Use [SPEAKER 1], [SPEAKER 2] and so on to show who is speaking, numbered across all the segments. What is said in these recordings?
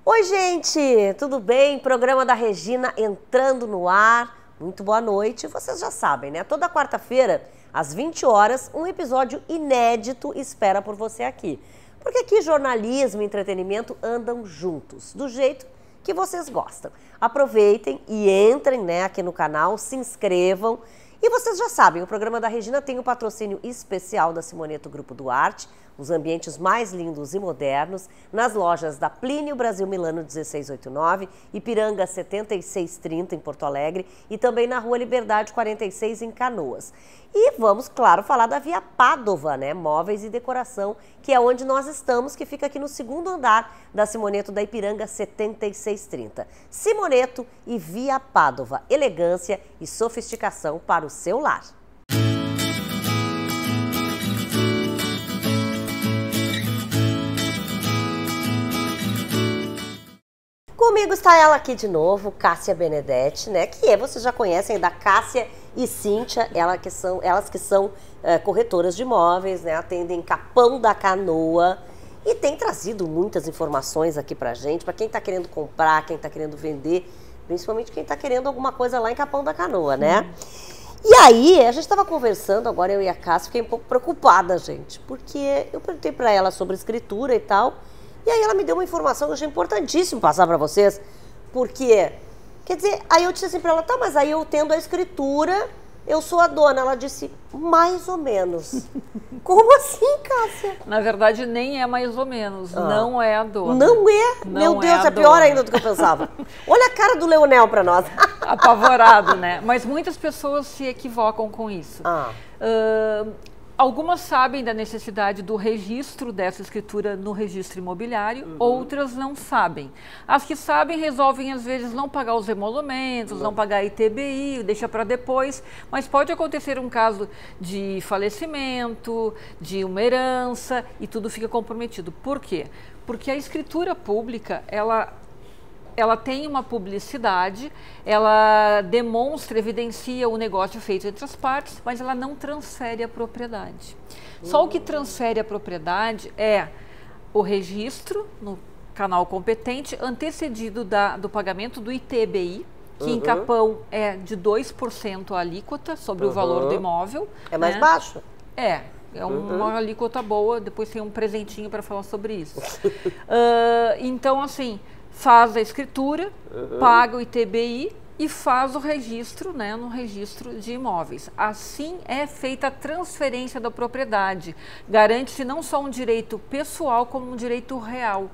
[SPEAKER 1] Oi, gente, tudo bem? Programa da Regina entrando no ar. Muito boa noite. Vocês já sabem, né? Toda quarta-feira, às 20 horas, um episódio inédito espera por você aqui. Porque aqui jornalismo e entretenimento andam juntos, do jeito que vocês gostam. Aproveitem e entrem, né, aqui no canal, se inscrevam. E vocês já sabem, o programa da Regina tem o patrocínio especial da Simoneto Grupo Duarte, os ambientes mais lindos e modernos, nas lojas da Plínio Brasil Milano 1689, Ipiranga 7630 em Porto Alegre e também na Rua Liberdade 46 em Canoas. E vamos, claro, falar da Via Pádova, né? Móveis e decoração, que é onde nós estamos, que fica aqui no segundo andar da Simoneto da Ipiranga 7630. Simoneto e Via Pádova, elegância e sofisticação para o seu lar. Comigo está ela aqui de novo, Cássia Benedetti, né? Vocês já conhecem, da Cássia e Cíntia, elas que são corretoras de imóveis, né? Atendem Capão da Canoa e tem trazido muitas informações aqui pra gente, para quem tá querendo comprar, quem tá querendo vender, principalmente quem tá querendo alguma coisa lá em Capão da Canoa, né? E aí, a gente estava conversando, agora eu e a Cássia, fiquei um pouco preocupada, gente, porque eu perguntei para ela sobre escritura e tal, e aí ela me deu uma informação que eu achei importantíssimo passar para vocês, porque, quer dizer, aí eu disse assim para ela, tá, mas aí eu tendo a escritura, eu sou a dona. Ela disse, mais ou menos. Como assim, Cássia?
[SPEAKER 2] Na verdade, nem é mais ou menos, não é a dona.
[SPEAKER 1] Não é?
[SPEAKER 2] Não
[SPEAKER 1] Meu Deus, é pior ainda do que eu pensava. Olha a cara do Leonel para nós.
[SPEAKER 2] Apavorado, né? Mas muitas pessoas se equivocam com isso. Algumas sabem da necessidade do registro dessa escritura no registro imobiliário, outras não sabem. As que sabem resolvem, às vezes, não pagar os emolumentos, não pagar ITBI, deixa para depois, mas pode acontecer um caso de falecimento, de uma herança, e tudo fica comprometido. Por quê? Porque a escritura pública, ela tem uma publicidade, ela demonstra, evidencia o negócio feito entre as partes, mas ela não transfere a propriedade. Só o que transfere a propriedade é o registro no canal competente, antecedido do pagamento do ITBI, que em Capão é de 2% a alíquota sobre o valor do imóvel.
[SPEAKER 1] É mais baixo?
[SPEAKER 2] É uma alíquota boa, depois tem um presentinho para falar sobre isso. Então, assim, faz a escritura, paga o ITBI e faz o registro, né, no registro de imóveis. Assim é feita a transferência da propriedade. Garante-se não só um direito pessoal, como um direito real.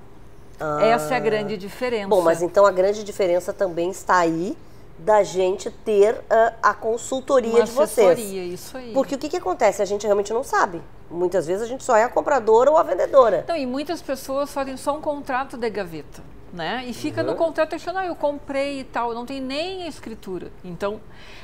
[SPEAKER 2] Essa é a grande diferença.
[SPEAKER 1] Bom, mas então a grande diferença também está aí da gente ter a consultoria de vocês.
[SPEAKER 2] Isso aí.
[SPEAKER 1] Porque o que acontece? A gente realmente não sabe. Muitas vezes a gente só é a compradora ou a vendedora.
[SPEAKER 2] Então, e muitas pessoas fazem só um contrato de gaveta, né? E fica no contrato achando, eu comprei e tal, não tem nem a escritura. Então,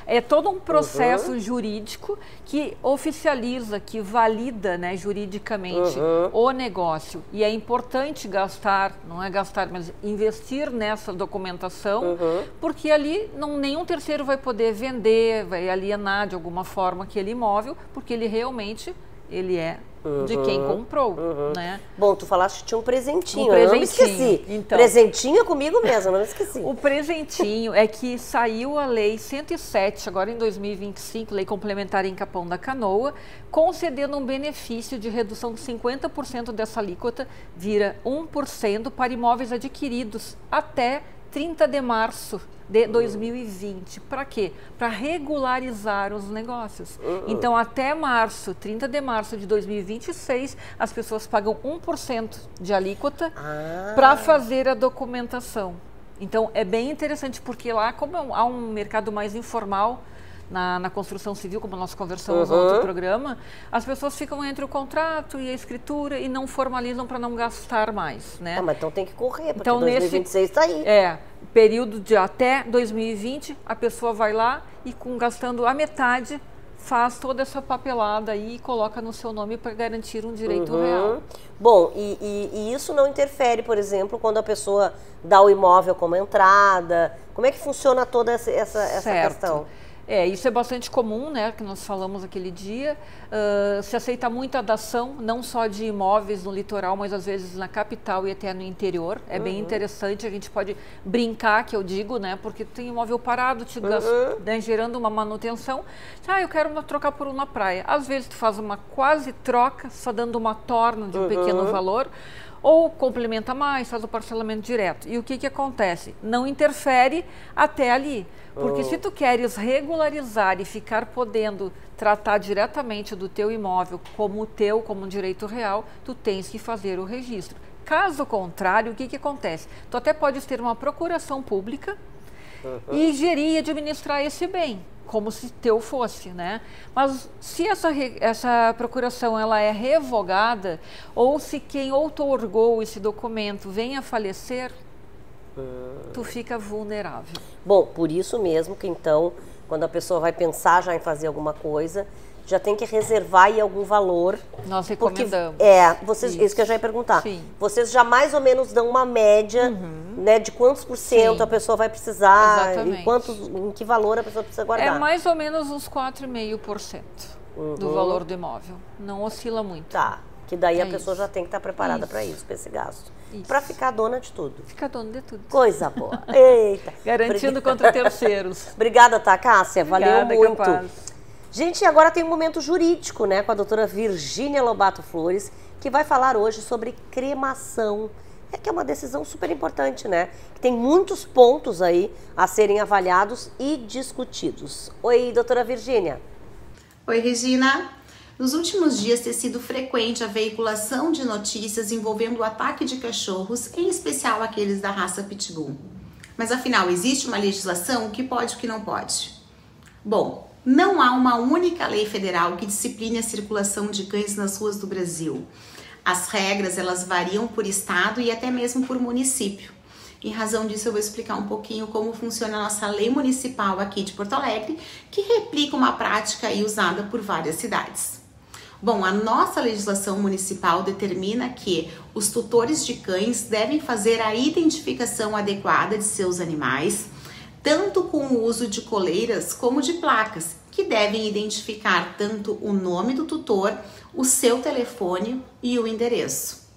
[SPEAKER 2] é todo um processo jurídico que oficializa, que valida, né, juridicamente o negócio. E é importante gastar, não é gastar, mas investir nessa documentação, porque ali nenhum terceiro vai poder vender, vai alienar de alguma forma aquele imóvel, porque ele realmente é de quem comprou, né?
[SPEAKER 1] Bom, tu falaste que tinha um presentinho,
[SPEAKER 2] eu
[SPEAKER 1] não me esqueci.
[SPEAKER 2] Então,
[SPEAKER 1] presentinho é comigo mesmo, não me esqueci.
[SPEAKER 2] O presentinho é que saiu a Lei 107, agora em 2025, Lei Complementar em Capão da Canoa, concedendo um benefício de redução de 50% dessa alíquota, vira 1% para imóveis adquiridos até 30 de março de 2020. Para quê? Para regularizar os negócios. Então, até março, 30 de março de 2026, as pessoas pagam 1% de alíquota para fazer a documentação. Então, é bem interessante, porque lá, como há um mercado mais informal, na construção civil, como nós conversamos no outro programa, as pessoas ficam entre o contrato e a escritura e não formalizam para não gastar mais, né?
[SPEAKER 1] Mas então tem que correr, porque então, 2026 está aí.
[SPEAKER 2] Período de até 2020, a pessoa vai lá e gastando a metade, faz toda essa papelada aí e coloca no seu nome para garantir um direito real.
[SPEAKER 1] Bom, e isso não interfere, por exemplo, quando a pessoa dá o imóvel como entrada? Como é que funciona toda essa questão?
[SPEAKER 2] Isso é bastante comum, né, que nós falamos aquele dia. Se aceita muita dação, não só de imóveis no litoral, mas às vezes na capital e até no interior. É bem interessante, a gente pode brincar, que eu digo, né, porque tem imóvel parado, né, gerando uma manutenção. Eu quero trocar por um na praia. Às vezes tu faz uma quase troca, só dando uma torna de um pequeno valor, ou complementa mais, faz o parcelamento direto. E o que acontece? Não interfere até ali. Porque se tu queres regularizar e ficar podendo tratar diretamente do teu imóvel como teu, como um direito real, tu tens que fazer o registro. Caso contrário, o que acontece? Tu até podes ter uma procuração pública e gerir e administrar esse bem, como se teu fosse, né? Mas se essa procuração ela é revogada, ou se quem outorgou esse documento venha a falecer, tu fica vulnerável.
[SPEAKER 1] Bom, por isso mesmo que então, quando a pessoa vai pensar já em fazer alguma coisa, já tem que reservar aí algum valor.
[SPEAKER 2] Nós recomendamos.
[SPEAKER 1] Vocês, isso que eu já ia perguntar.
[SPEAKER 2] Sim.
[SPEAKER 1] Vocês já mais ou menos dão uma média, né, de quantos por cento a pessoa vai precisar, e em que valor a pessoa precisa guardar.
[SPEAKER 2] É mais ou menos uns 4,5% do valor do imóvel. Não oscila muito.
[SPEAKER 1] Tá. Que daí a pessoa já tem que estar preparada para isso, para esse gasto. Para ficar dona de tudo.
[SPEAKER 2] Ficar dona de tudo.
[SPEAKER 1] Coisa boa. Eita.
[SPEAKER 2] Garantindo contra terceiros.
[SPEAKER 1] Obrigada, tá, Cássia? Valeu muito.
[SPEAKER 2] Capaz.
[SPEAKER 1] Gente, agora tem um momento jurídico, né, com a doutora Virgínia Lobato Flores, que vai falar hoje sobre cremação. Que é uma decisão super importante, né? Que tem muitos pontos aí a serem avaliados e discutidos. Oi, doutora Virgínia.
[SPEAKER 3] Oi, Regina. Nos últimos dias tem sido frequente a veiculação de notícias envolvendo o ataque de cachorros, em especial aqueles da raça Pitbull. Mas afinal, existe uma legislação? O que pode e o que não pode? Bom, não há uma única lei federal que discipline a circulação de cães nas ruas do Brasil. As regras, elas variam por estado e até mesmo por município. Em razão disso, eu vou explicar um pouquinho como funciona a nossa lei municipal aqui de Porto Alegre, que replica uma prática aí usada por várias cidades. Bom, a nossa legislação municipal determina que os tutores de cães devem fazer a identificação adequada de seus animais, tanto com o uso de coleiras como de placas, que devem identificar tanto o nome do tutor, o seu telefone e o endereço.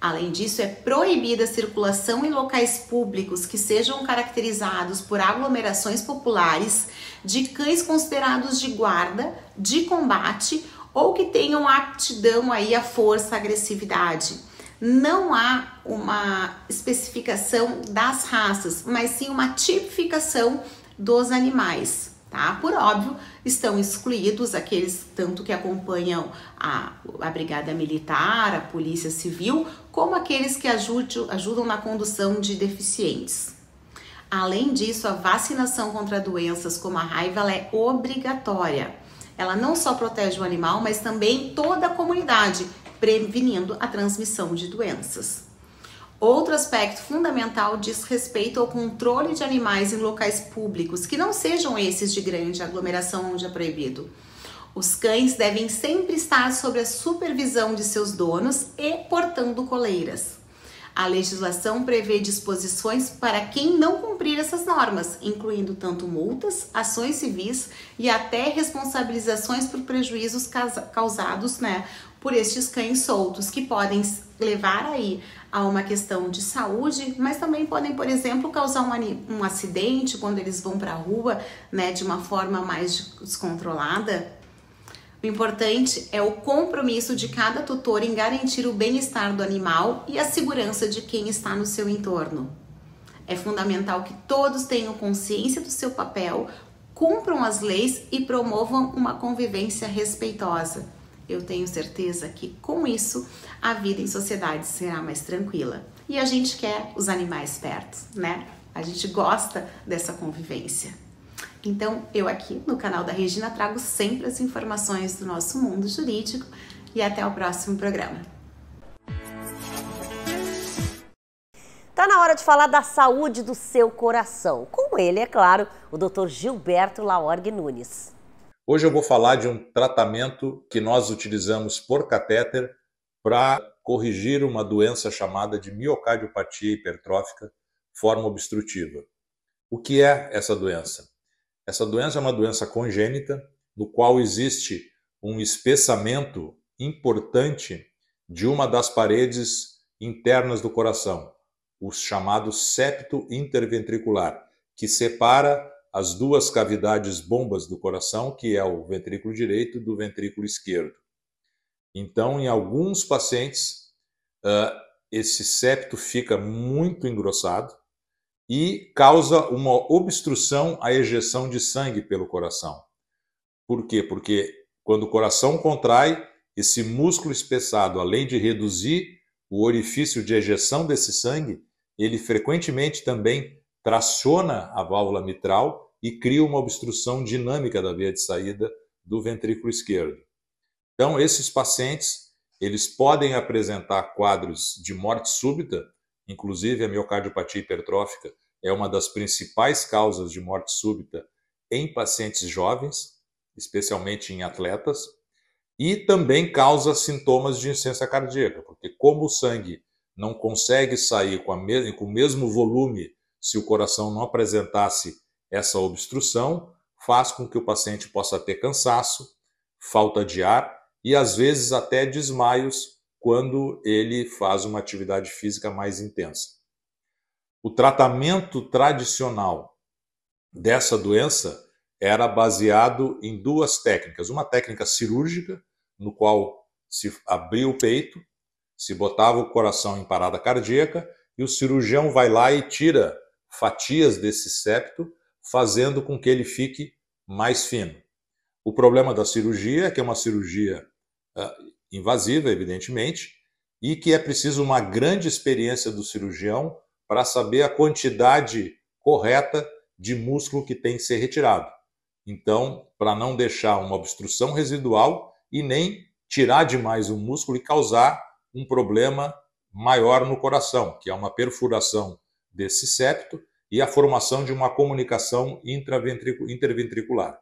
[SPEAKER 3] Além disso, é proibida a circulação em locais públicos que sejam caracterizados por aglomerações populares de cães considerados de guarda, de combate ou que tenham aptidão aí à força, à agressividade. Não há uma especificação das raças, mas sim uma tipificação dos animais, tá? Por óbvio, estão excluídos aqueles tanto que acompanham a brigada militar, a polícia civil, como aqueles que ajudam na condução de deficientes. Além disso, a vacinação contra doenças como a raiva ela é obrigatória. Ela não só protege o animal, mas também toda a comunidade, prevenindo a transmissão de doenças. Outro aspecto fundamental diz respeito ao controle de animais em locais públicos, que não sejam esses de grande aglomeração onde é proibido. Os cães devem sempre estar sob a supervisão de seus donos e portando coleiras. A legislação prevê disposições para quem não cumprir essas normas, incluindo tanto multas, ações civis e até responsabilizações por prejuízos causados, por estes cães soltos, que podem levar aí a uma questão de saúde, mas também podem, por exemplo, causar um acidente quando eles vão para a rua, de uma forma mais descontrolada. O importante é o compromisso de cada tutor em garantir o bem-estar do animal e a segurança de quem está no seu entorno. É fundamental que todos tenham consciência do seu papel, cumpram as leis e promovam uma convivência respeitosa. Eu tenho certeza que com isso a vida em sociedade será mais tranquila. E a gente quer os animais perto, A gente gosta dessa convivência. Então, eu aqui no canal da Regina trago sempre as informações do nosso mundo jurídico e até o próximo programa.
[SPEAKER 1] Tá na hora de falar da saúde do seu coração. Com ele, é claro, o Dr. Gilberto Laorgue Nunes.
[SPEAKER 4] Hoje eu vou falar de um tratamento que nós utilizamos por catéter para corrigir uma doença chamada de miocardiopatia hipertrófica, forma obstrutiva. O que é essa doença? Essa doença é uma doença congênita, no qual existe um espessamento importante de uma das paredes internas do coração, o chamado septo interventricular, que separa as duas cavidades bombas do coração, que é o ventrículo direito do ventrículo esquerdo. Então, em alguns pacientes, esse septo fica muito engrossado e causa uma obstrução à ejeção de sangue pelo coração. Por quê? Porque quando o coração contrai, esse músculo espessado, além de reduzir o orifício de ejeção desse sangue, ele frequentemente também traciona a válvula mitral e cria uma obstrução dinâmica da via de saída do ventrículo esquerdo. Então, esses pacientes, eles podem apresentar quadros de morte súbita, inclusive a miocardiopatia hipertrófica é uma das principais causas de morte súbita em pacientes jovens, especialmente em atletas, e também causa sintomas de insuficiência cardíaca, porque como o sangue não consegue sair com o mesmo volume se o coração não apresentasse essa obstrução, faz com que o paciente possa ter cansaço, falta de ar e às vezes até desmaios quando ele faz uma atividade física mais intensa. O tratamento tradicional dessa doença era baseado em duas técnicas. Uma técnica cirúrgica, no qual se abria o peito, se botava o coração em parada cardíaca e o cirurgião vai lá e tira fatias desse septo, fazendo com que ele fique mais fino. O problema da cirurgia é que é uma cirurgia invasiva, evidentemente, e que é preciso uma grande experiência do cirurgião para saber a quantidade correta de músculo que tem que ser retirado. Então, para não deixar uma obstrução residual e nem tirar demais o músculo e causar um problema maior no coração, que é uma perfuração desse septo e a formação de uma comunicação interventricular.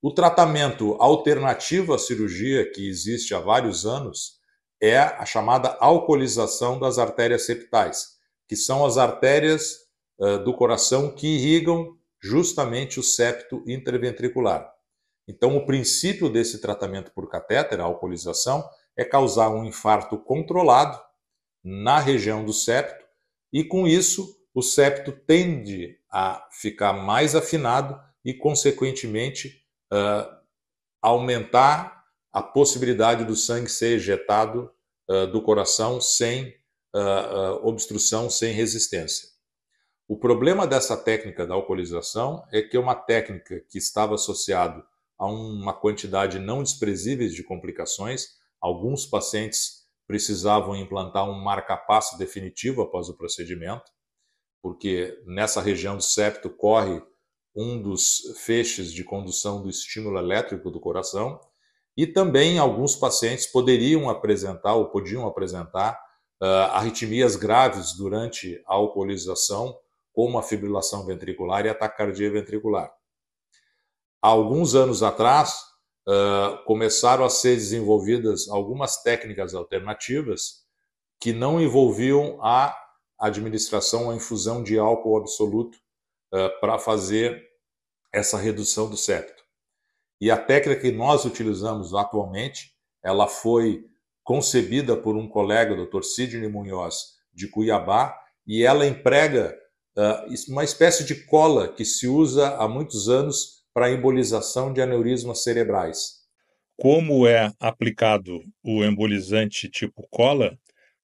[SPEAKER 4] O tratamento alternativo à cirurgia, que existe há vários anos, é a chamada alcoolização das artérias septais, que são as artérias do coração que irrigam justamente o septo interventricular. Então, o princípio desse tratamento por catéter, a alcoolização, é causar um infarto controlado na região do septo e, com isso, o septo tende a ficar mais afinado e, consequentemente, aumentar a possibilidade do sangue ser ejetado do coração sem obstrução, sem resistência. O problema dessa técnica da alcoolização é que é uma técnica que estava associada a uma quantidade não desprezível de complicações. Alguns pacientes precisavam implantar um marca-passo definitivo após o procedimento, porque nessa região do septo corre um dos feixes de condução do estímulo elétrico do coração, e também alguns pacientes podiam apresentar arritmias graves durante a alcoolização, como a fibrilação ventricular e a taquicardia ventricular. Há alguns anos atrás, começaram a ser desenvolvidas algumas técnicas alternativas que não envolviam a administração ou a infusão de álcool absoluto para fazer essa redução do septo. E a técnica que nós utilizamos atualmente, ela foi concebida por um colega, o Dr. Sidney Munhoz, de Cuiabá, e ela emprega uma espécie de cola que se usa há muitos anos para a embolização de aneurismas cerebrais.
[SPEAKER 5] Como é aplicado o embolizante tipo cola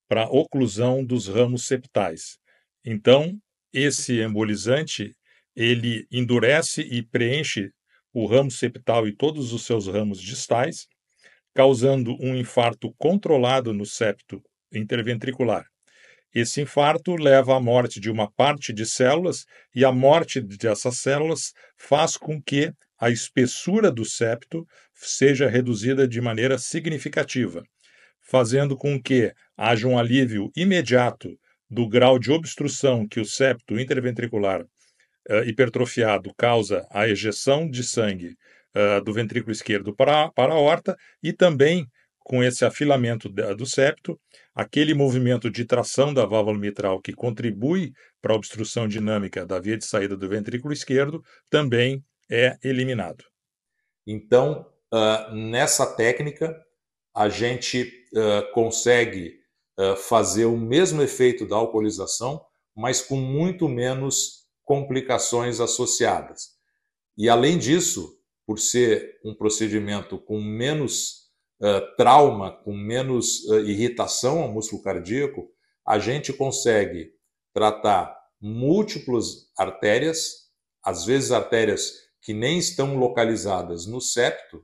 [SPEAKER 5] para oclusão dos ramos septais? Então, esse embolizante, ele endurece e preenche o ramo septal e todos os seus ramos distais, causando um infarto controlado no septo interventricular. Esse infarto leva à morte de uma parte de células e a morte dessas células faz com que a espessura do septo seja reduzida de maneira significativa, fazendo com que haja um alívio imediato do grau de obstrução que o septo interventricular hipertrofiado causa a ejeção de sangue do ventrículo esquerdo para a aorta e também com esse afilamento do septo, aquele movimento de tração da válvula mitral que contribui para a obstrução dinâmica da via de saída do ventrículo esquerdo também é eliminado.
[SPEAKER 4] Então, nessa técnica, a gente consegue fazer o mesmo efeito da alcoolização, mas com muito menos complicações associadas. E, além disso, por ser um procedimento com menos trauma, com menos irritação ao músculo cardíaco, a gente consegue tratar múltiplas artérias, às vezes artérias que nem estão localizadas no septo,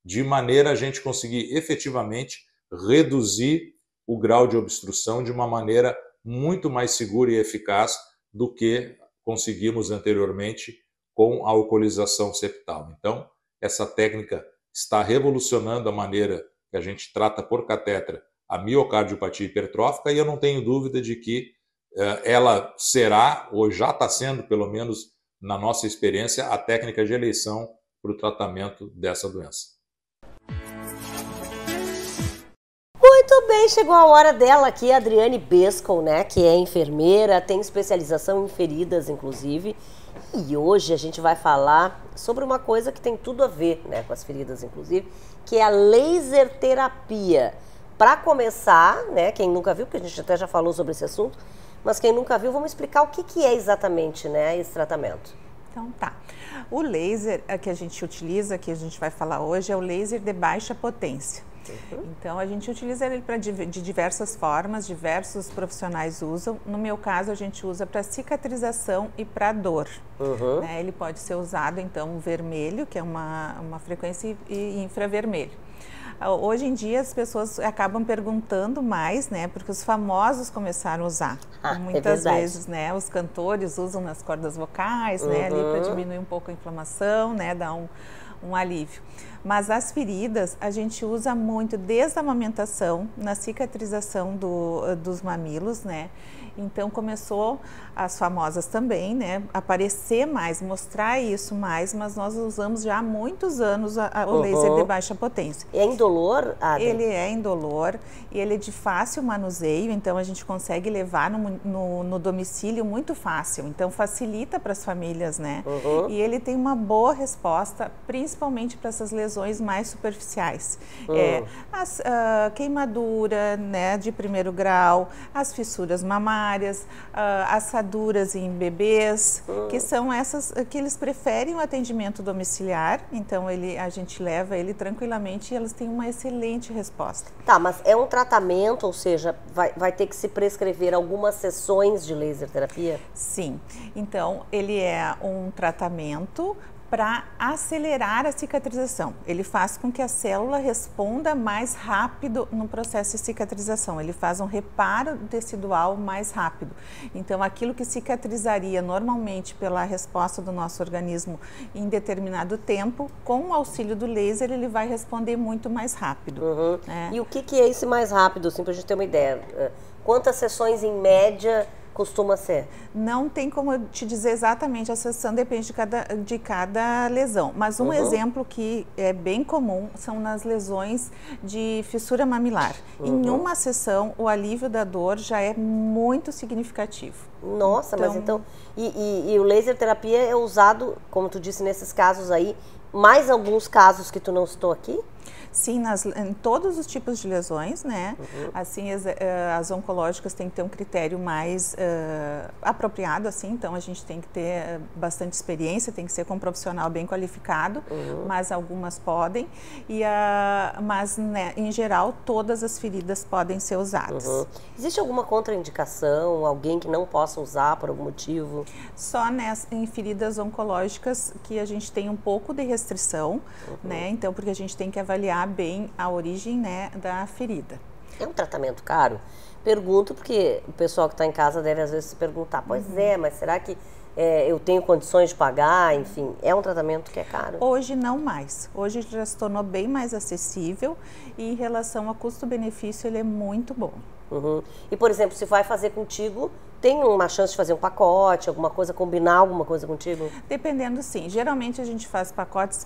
[SPEAKER 4] de maneira a gente conseguir efetivamente reduzir o grau de obstrução de uma maneira muito mais segura e eficaz do que conseguimos anteriormente com a alcoolização septal. Então, essa técnica está revolucionando a maneira que a gente trata por catéter a miocardiopatia hipertrófica, e eu não tenho dúvida de que ela será, ou já está sendo, pelo menos na nossa experiência, a técnica de eleição para o tratamento dessa doença.
[SPEAKER 1] Muito bem, chegou a hora dela aqui, a Adriane Bescol, né, que é enfermeira, tem especialização em feridas, inclusive. E hoje a gente vai falar sobre uma coisa que tem tudo a ver, né, com as feridas, inclusive, que é a laser terapia. Para começar, né, quem nunca viu, porque a gente até já falou sobre esse assunto, mas quem nunca viu, vamos explicar o que é exatamente, né, esse tratamento.
[SPEAKER 6] Então tá. O laser que a gente utiliza, que a gente vai falar hoje, é o laser de baixa potência. Então, a gente utiliza ele de diversas formas, diversos profissionais usam. No meu caso, a gente usa para cicatrização e para dor. Né? Ele pode ser usado, então, vermelho, que é uma frequência, e infravermelho. Hoje em dia, as pessoas acabam perguntando mais, né? Porque os famosos começaram a usar. Muitas vezes, né? Os cantores usam nas cordas vocais, né? Ali para diminuir um pouco a inflamação, né? Dar um alívio. Mas as feridas a gente usa muito desde a amamentação, na cicatrização dos mamilos, né? Então começou as famosas também, né? Aparecer mais, mostrar isso mais, mas nós usamos já há muitos anos o laser de baixa potência.
[SPEAKER 1] É indolor, Adri?
[SPEAKER 6] Ele é indolor e ele é de fácil manuseio, então a gente consegue levar no domicílio muito fácil, então facilita para as famílias, né? E ele tem uma boa resposta, principalmente para essas lesões mais superficiais. Queimadura, né, de primeiro grau, as fissuras mamárias, assaduras em bebês, que são essas que eles preferem o atendimento domiciliar, então a gente leva ele tranquilamente e elas têm uma excelente resposta.
[SPEAKER 1] Tá, mas é um tratamento, ou seja, vai ter que se prescrever algumas sessões de laser terapia?
[SPEAKER 6] Sim, então ele é um tratamento para acelerar a cicatrização. Ele faz com que a célula responda mais rápido no processo de cicatrização. Ele faz um reparo tecidual mais rápido. Então, aquilo que cicatrizaria normalmente pela resposta do nosso organismo em determinado tempo, com o auxílio do laser, ele vai responder muito mais rápido. Né?
[SPEAKER 1] E o que é esse mais rápido, assim, para a gente ter uma ideia? Quantas sessões em média costuma ser?
[SPEAKER 6] Não tem como eu te dizer exatamente, a sessão depende de cada lesão, mas um exemplo que é bem comum são nas lesões de fissura mamilar. Em uma sessão, o alívio da dor já é muito significativo.
[SPEAKER 1] Nossa, mas então... E o laser terapia é usado, como tu disse, nesses casos aí, mais alguns casos que tu não citou aqui?
[SPEAKER 6] Sim, em todos os tipos de lesões, né? Assim, as oncológicas têm que ter um critério mais apropriado, assim, então a gente tem que ter bastante experiência, tem que ser com um profissional bem qualificado, mas algumas podem, mas né, em geral todas as feridas podem ser usadas.
[SPEAKER 1] Existe alguma contraindicação, alguém que não possa usar por algum motivo?
[SPEAKER 6] Só em feridas oncológicas que a gente tem um pouco de restrição, né? Então, porque a gente tem que avaliar bem a origem, né, da ferida.
[SPEAKER 1] É um tratamento caro? Pergunto porque o pessoal que está em casa deve às vezes se perguntar, pois é, mas será que eu tenho condições de pagar? Enfim, é um tratamento que é caro?
[SPEAKER 6] Hoje não mais. Hoje já se tornou bem mais acessível e em relação a custo-benefício ele é muito bom.
[SPEAKER 1] E, por exemplo, se vai fazer contigo, Tem uma chance de fazer um pacote, alguma coisa, combinar alguma coisa contigo?
[SPEAKER 6] Dependendo, sim. Geralmente a gente faz pacotes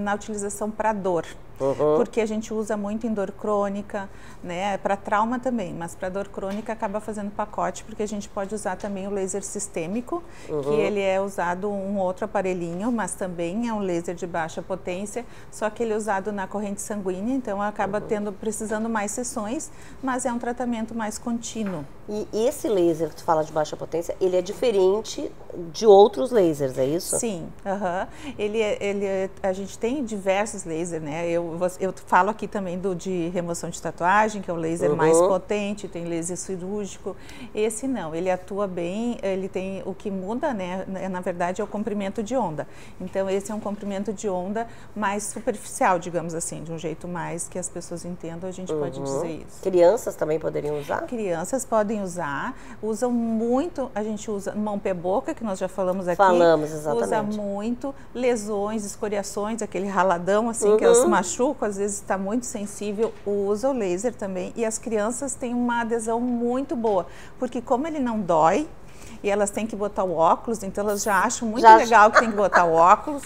[SPEAKER 6] na utilização para dor. Porque a gente usa muito em dor crônica, né? Para trauma também, mas para dor crônica acaba fazendo pacote, porque a gente pode usar também o laser sistêmico, que ele é usado um outro aparelhinho, mas também é um laser de baixa potência, só que ele é usado na corrente sanguínea, então acaba precisando mais sessões, mas é um tratamento mais contínuo.
[SPEAKER 1] E esse laser que tu fala de baixa potência, ele é diferente de outros lasers, é isso?
[SPEAKER 6] Sim, a gente tem diversos lasers, né? Eu falo aqui também de remoção de tatuagem, que é o laser mais potente, tem laser cirúrgico. Esse não, ele atua bem, ele tem, o que muda, né, na verdade, é o comprimento de onda. Então, esse é um comprimento de onda mais superficial, digamos assim, de um jeito mais que as pessoas entendam, a gente pode dizer isso.
[SPEAKER 1] Crianças também poderiam usar?
[SPEAKER 6] Crianças podem usar, usam muito, a gente usa mão, pé, boca, que nós já falamos aqui.
[SPEAKER 1] Falamos, exatamente.
[SPEAKER 6] Usa muito, lesões, escoriações, aquele raladão assim que elas machucam, às vezes está muito sensível, usa o laser também. E as crianças têm uma adesão muito boa, porque como ele não dói, e elas têm que botar o óculos, então elas já acham muito legal que tem que botar o óculos.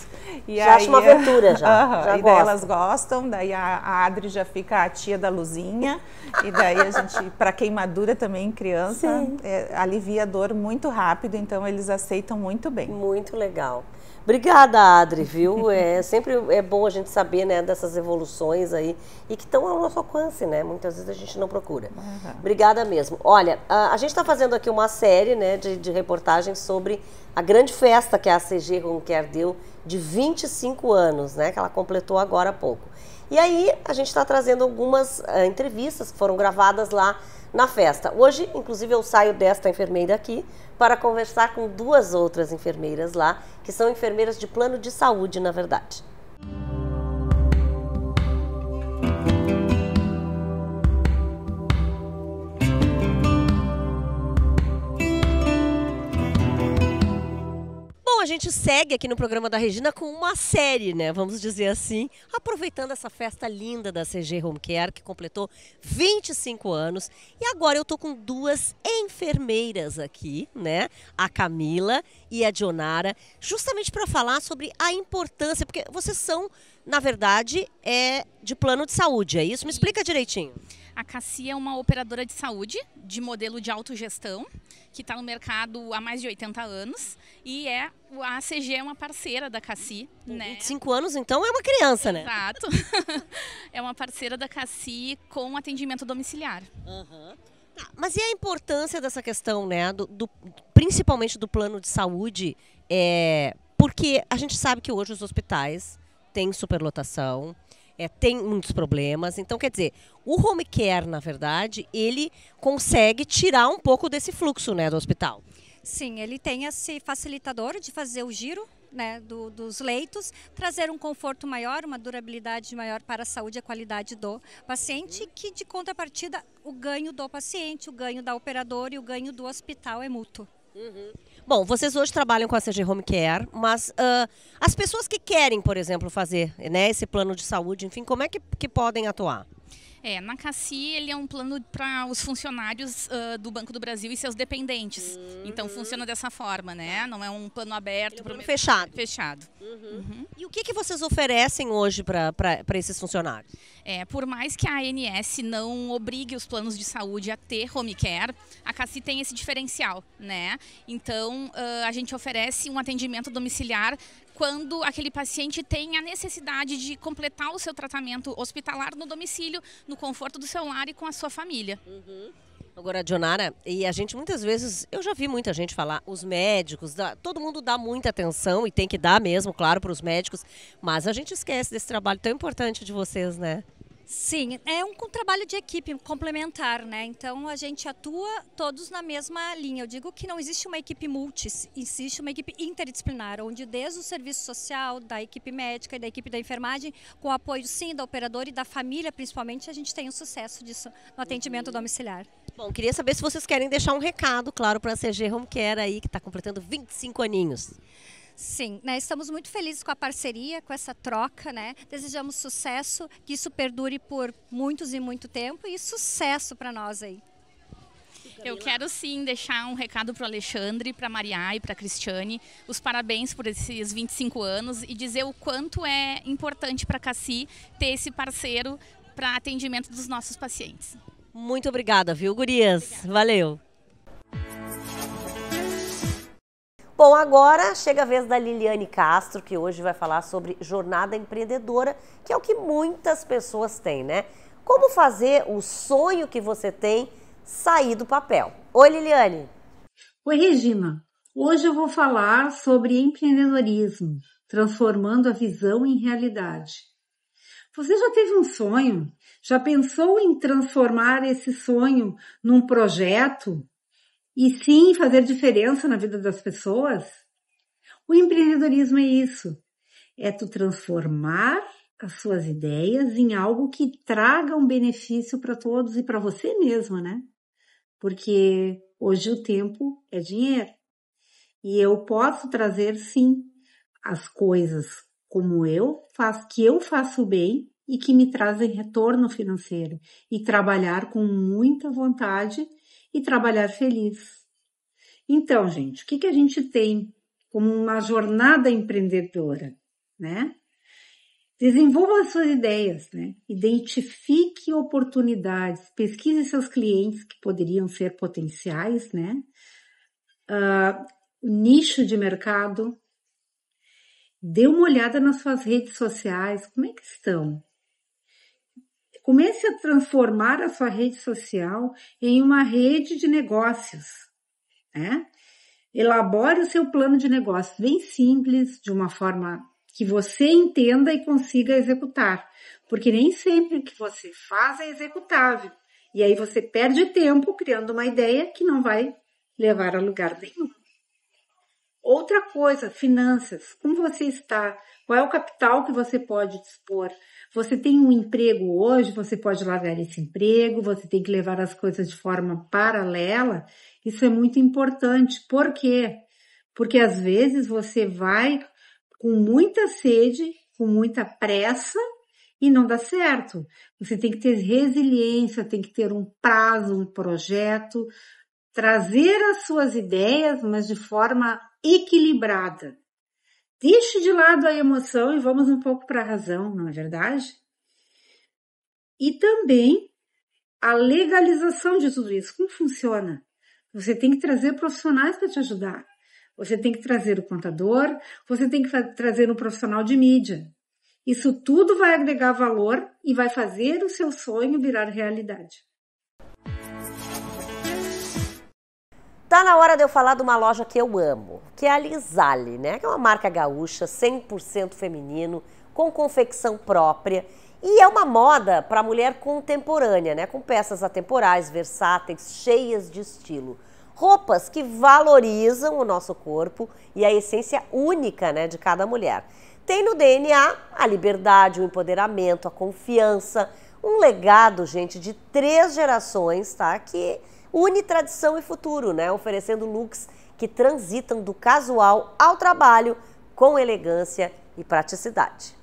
[SPEAKER 6] E
[SPEAKER 1] já acha uma aventura, já
[SPEAKER 6] e daí elas gostam, daí a Adri já fica a tia da luzinha, e daí a gente, para queimadura também em criança, alivia a dor muito rápido, então eles aceitam muito bem.
[SPEAKER 1] Muito legal. Obrigada, Adri, viu? Sempre é bom a gente saber, né, dessas evoluções aí e que estão ao nosso alcance, né? Muitas vezes a gente não procura. Obrigada mesmo. Olha, a gente está fazendo aqui uma série, né, de reportagens sobre a grande festa que a CG Home Care deu de 25 anos, né? Que ela completou agora há pouco. E aí a gente está trazendo algumas entrevistas que foram gravadas lá na festa. Hoje, inclusive, eu saio desta enfermeira aqui para conversar com duas outras enfermeiras lá, que são enfermeiras de plano de saúde, na verdade. Bom, a gente segue aqui no programa da Regina com uma série, né? Vamos dizer assim, aproveitando essa festa linda da CG Home Care, que completou 25 anos. E agora eu tô com duas enfermeiras aqui, né? A Camila e a Dionara, justamente para falar sobre a importância, porque vocês são, na verdade, de plano de saúde, é isso? Me explica direitinho.
[SPEAKER 7] A Cassi é uma operadora de saúde, de modelo de autogestão, que está no mercado há mais de 80 anos. E a CG é uma parceira da Cassi. Né?
[SPEAKER 1] 25 anos, então, é uma criança, né?
[SPEAKER 7] Exato. É uma parceira da Cassi com atendimento domiciliar.
[SPEAKER 1] Mas e a importância dessa questão, né? Principalmente do plano de saúde? Porque a gente sabe que hoje os hospitais têm superlotação, tem muitos problemas. Então, quer dizer, o home care, na verdade, ele consegue tirar um pouco desse fluxo, né, do hospital.
[SPEAKER 8] Sim, ele tem esse facilitador de fazer o giro, né, dos leitos, trazer um conforto maior, uma durabilidade maior para a saúde e a qualidade do paciente, que de contrapartida o ganho do paciente, o ganho da operadora e o ganho do hospital é mútuo.
[SPEAKER 1] Bom, vocês hoje trabalham com a CG Home Care, mas as pessoas que querem, por exemplo, fazer, né, esse plano de saúde, enfim, como é que podem atuar?
[SPEAKER 7] Na Cassi, ele é um plano para os funcionários do Banco do Brasil e seus dependentes. Então, funciona dessa forma, né? Não é um plano aberto.
[SPEAKER 1] É um plano fechado.
[SPEAKER 7] Fechado.
[SPEAKER 1] E o que vocês oferecem hoje para esses funcionários?
[SPEAKER 7] Por mais que a ANS não obrigue os planos de saúde a ter home care, a Cassi tem esse diferencial, né? Então, a gente oferece um atendimento domiciliar quando aquele paciente tem a necessidade de completar o seu tratamento hospitalar no domicílio, no conforto do seu lar e com a sua família.
[SPEAKER 1] Agora, Dionara, e a gente muitas vezes, eu já vi muita gente falar, os médicos, todo mundo dá muita atenção e tem que dar mesmo, claro, para os médicos, mas a gente esquece desse trabalho tão importante de vocês, né?
[SPEAKER 8] Sim, é um trabalho de equipe complementar, né? Então a gente atua todos na mesma linha. Eu digo que não existe uma equipe existe uma equipe interdisciplinar, onde desde o serviço social, da equipe médica e da equipe da enfermagem, com o apoio sim da operadora e da família principalmente, a gente tem um sucesso disso no atendimento domiciliar.
[SPEAKER 1] Bom, queria saber se vocês querem deixar um recado, claro, para a CG Home Care aí, que está completando 25 aninhos.
[SPEAKER 8] Sim, né, estamos muito felizes com a parceria, com essa troca, né? Desejamos sucesso, que isso perdure por muitos e muito tempo e sucesso para nós aí.
[SPEAKER 7] Eu quero sim deixar um recado para o Alexandre, para a Maria e para a Cristiane, os parabéns por esses 25 anos e dizer o quanto é importante para a Cassi ter esse parceiro para atendimento dos nossos pacientes.
[SPEAKER 1] Muito obrigada, viu, gurias? Obrigada. Valeu. Bom, agora chega a vez da Liliane Castro, que hoje vai falar sobre jornada empreendedora, que é o que muitas pessoas têm, né? Como fazer o sonho que você tem sair do papel. Oi, Liliane.
[SPEAKER 9] Oi, Regina. Hoje eu vou falar sobre empreendedorismo, transformando a visão em realidade. Você já teve um sonho? Já pensou em transformar esse sonho num projeto? E sim, fazer diferença na vida das pessoas? O empreendedorismo é isso. É tu transformar as suas ideias em algo que traga um benefício para todos e para você mesmo, né? Porque hoje o tempo é dinheiro. E eu posso trazer, sim, as coisas como que eu faço bem e que me trazem retorno financeiro. E trabalhar com muita vontade e trabalhar feliz. Então, gente, o que a gente tem como uma jornada empreendedora, né? Desenvolva as suas ideias, né? Identifique oportunidades, pesquise seus clientes que poderiam ser potenciais, né? Nicho de mercado. Dê uma olhada nas suas redes sociais, como é que estão? Comece a transformar a sua rede social em uma rede de negócios, né? Elabore o seu plano de negócio bem simples, de uma forma que você entenda e consiga executar, porque nem sempre o que você faz é executável. E aí você perde tempo criando uma ideia que não vai levar a lugar nenhum. Outra coisa, finanças. Como você está? Qual é o capital que você pode dispor? Você tem um emprego hoje, você pode largar esse emprego, você tem que levar as coisas de forma paralela. Isso é muito importante. Por quê? Porque às vezes você vai com muita sede, com muita pressa e não dá certo. Você tem que ter resiliência, tem que ter um prazo, um projeto, trazer as suas ideias, mas de forma equilibrada. Deixe de lado a emoção e vamos um pouco para a razão, não é verdade? E também a legalização de tudo isso. Como funciona? Você tem que trazer profissionais para te ajudar. Você tem que trazer o contador, você tem que trazer um profissional de mídia. Isso tudo vai agregar valor e vai fazer o seu sonho virar realidade.
[SPEAKER 1] Tá na hora de eu falar de uma loja que eu amo, que é a Lisale, né? Que é uma marca gaúcha, 100% feminino, com confecção própria. E é uma moda para mulher contemporânea, né? Com peças atemporais, versáteis, cheias de estilo. Roupas que valorizam o nosso corpo e a essência única, né, de cada mulher. Tem no DNA a liberdade, o empoderamento, a confiança, um legado, gente, de 3 gerações, tá? Que une tradição e futuro, né? Oferecendo looks que transitam do casual ao trabalho com elegância e praticidade.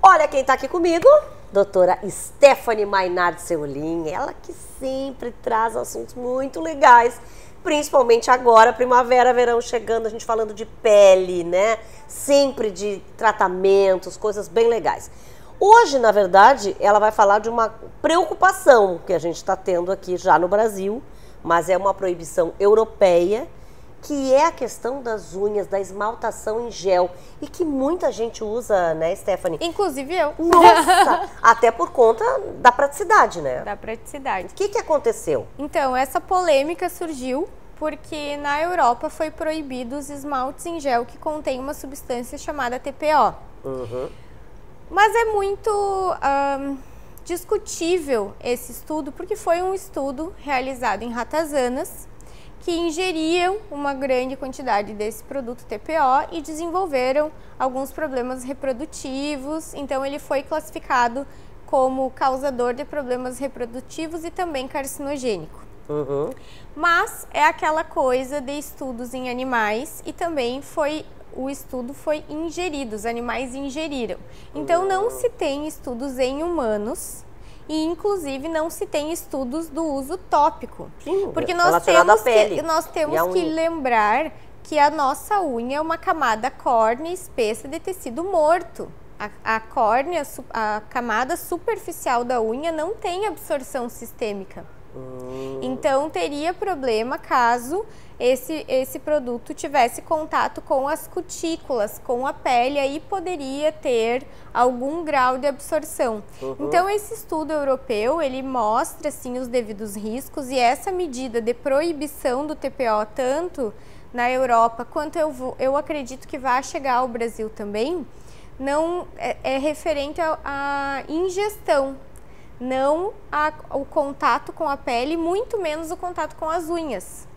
[SPEAKER 1] Olha quem tá aqui comigo, doutora Stephanie Mainardi Seulin, ela que sempre traz assuntos muito legais, principalmente agora, primavera, verão chegando, a gente falando de pele, né? Sempre de tratamentos, coisas bem legais. Hoje, na verdade, ela vai falar de uma preocupação que a gente está tendo aqui já no Brasil, mas é uma proibição europeia que é a questão das unhas, da esmaltação em gel, e que muita gente usa, né, Stephanie?
[SPEAKER 10] Inclusive eu.
[SPEAKER 1] Nossa! Até por conta da praticidade, né?
[SPEAKER 10] Da praticidade.
[SPEAKER 1] O que aconteceu?
[SPEAKER 10] Então, essa polêmica surgiu porque na Europa foi proibido os esmaltes em gel que contém uma substância chamada TPO. Mas é muito discutível esse estudo, porque foi um estudo realizado em ratazanas que ingeriam uma grande quantidade desse produto TPO e desenvolveram alguns problemas reprodutivos. Então, ele foi classificado como causador de problemas reprodutivos e também carcinogênico. Mas é aquela coisa de estudos em animais e também o estudo foi ingerido, os animais ingeriram. Então, não se tem estudos em humanos. E, inclusive, não se tem estudos do uso tópico.
[SPEAKER 1] Sim,
[SPEAKER 10] porque nós temos que lembrar que a nossa unha é uma camada córnea espessa de tecido morto. A córnea, a camada superficial da unha não tem absorção sistêmica. Então, teria problema caso esse produto tivesse contato com as cutículas, com a pele, aí poderia ter algum grau de absorção. Então, esse estudo europeu, ele mostra, assim, os devidos riscos, e essa medida de proibição do TPO, tanto na Europa quanto eu acredito que vai chegar ao Brasil também, não é referente à ingestão. Não o contato com a pele, muito menos o contato com as unhas.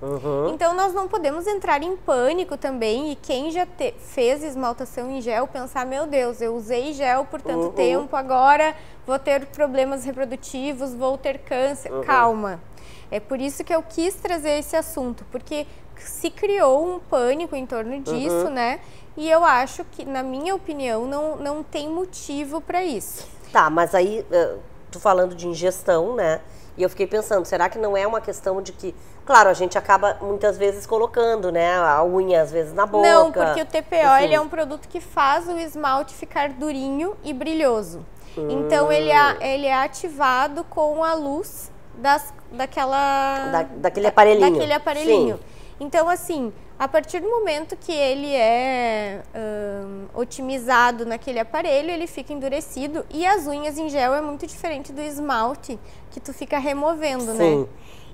[SPEAKER 10] Então, nós não podemos entrar em pânico também, e quem já fez esmaltação em gel, pensar, meu Deus, eu usei gel por tanto tempo, agora vou ter problemas reprodutivos, vou ter câncer. Calma. É por isso que eu quis trazer esse assunto, porque se criou um pânico em torno disso, né? E eu acho que, na minha opinião, não tem motivo para isso.
[SPEAKER 1] Tá, mas aí... Tô falando de ingestão, né? E eu fiquei pensando, será que não é uma questão de que... Claro, a gente acaba muitas vezes colocando, né? A unha, às vezes, na boca.
[SPEAKER 10] Não, porque o TPO, ele é um produto que faz o esmalte ficar durinho e brilhoso. Então, ele é ativado com a luz
[SPEAKER 1] daquele aparelhinho.
[SPEAKER 10] Daquele aparelhinho.
[SPEAKER 1] Sim.
[SPEAKER 10] Então, assim, a partir do momento que ele é otimizado naquele aparelho, ele fica endurecido, e as unhas em gel é muito diferente do esmalte que tu fica removendo, né?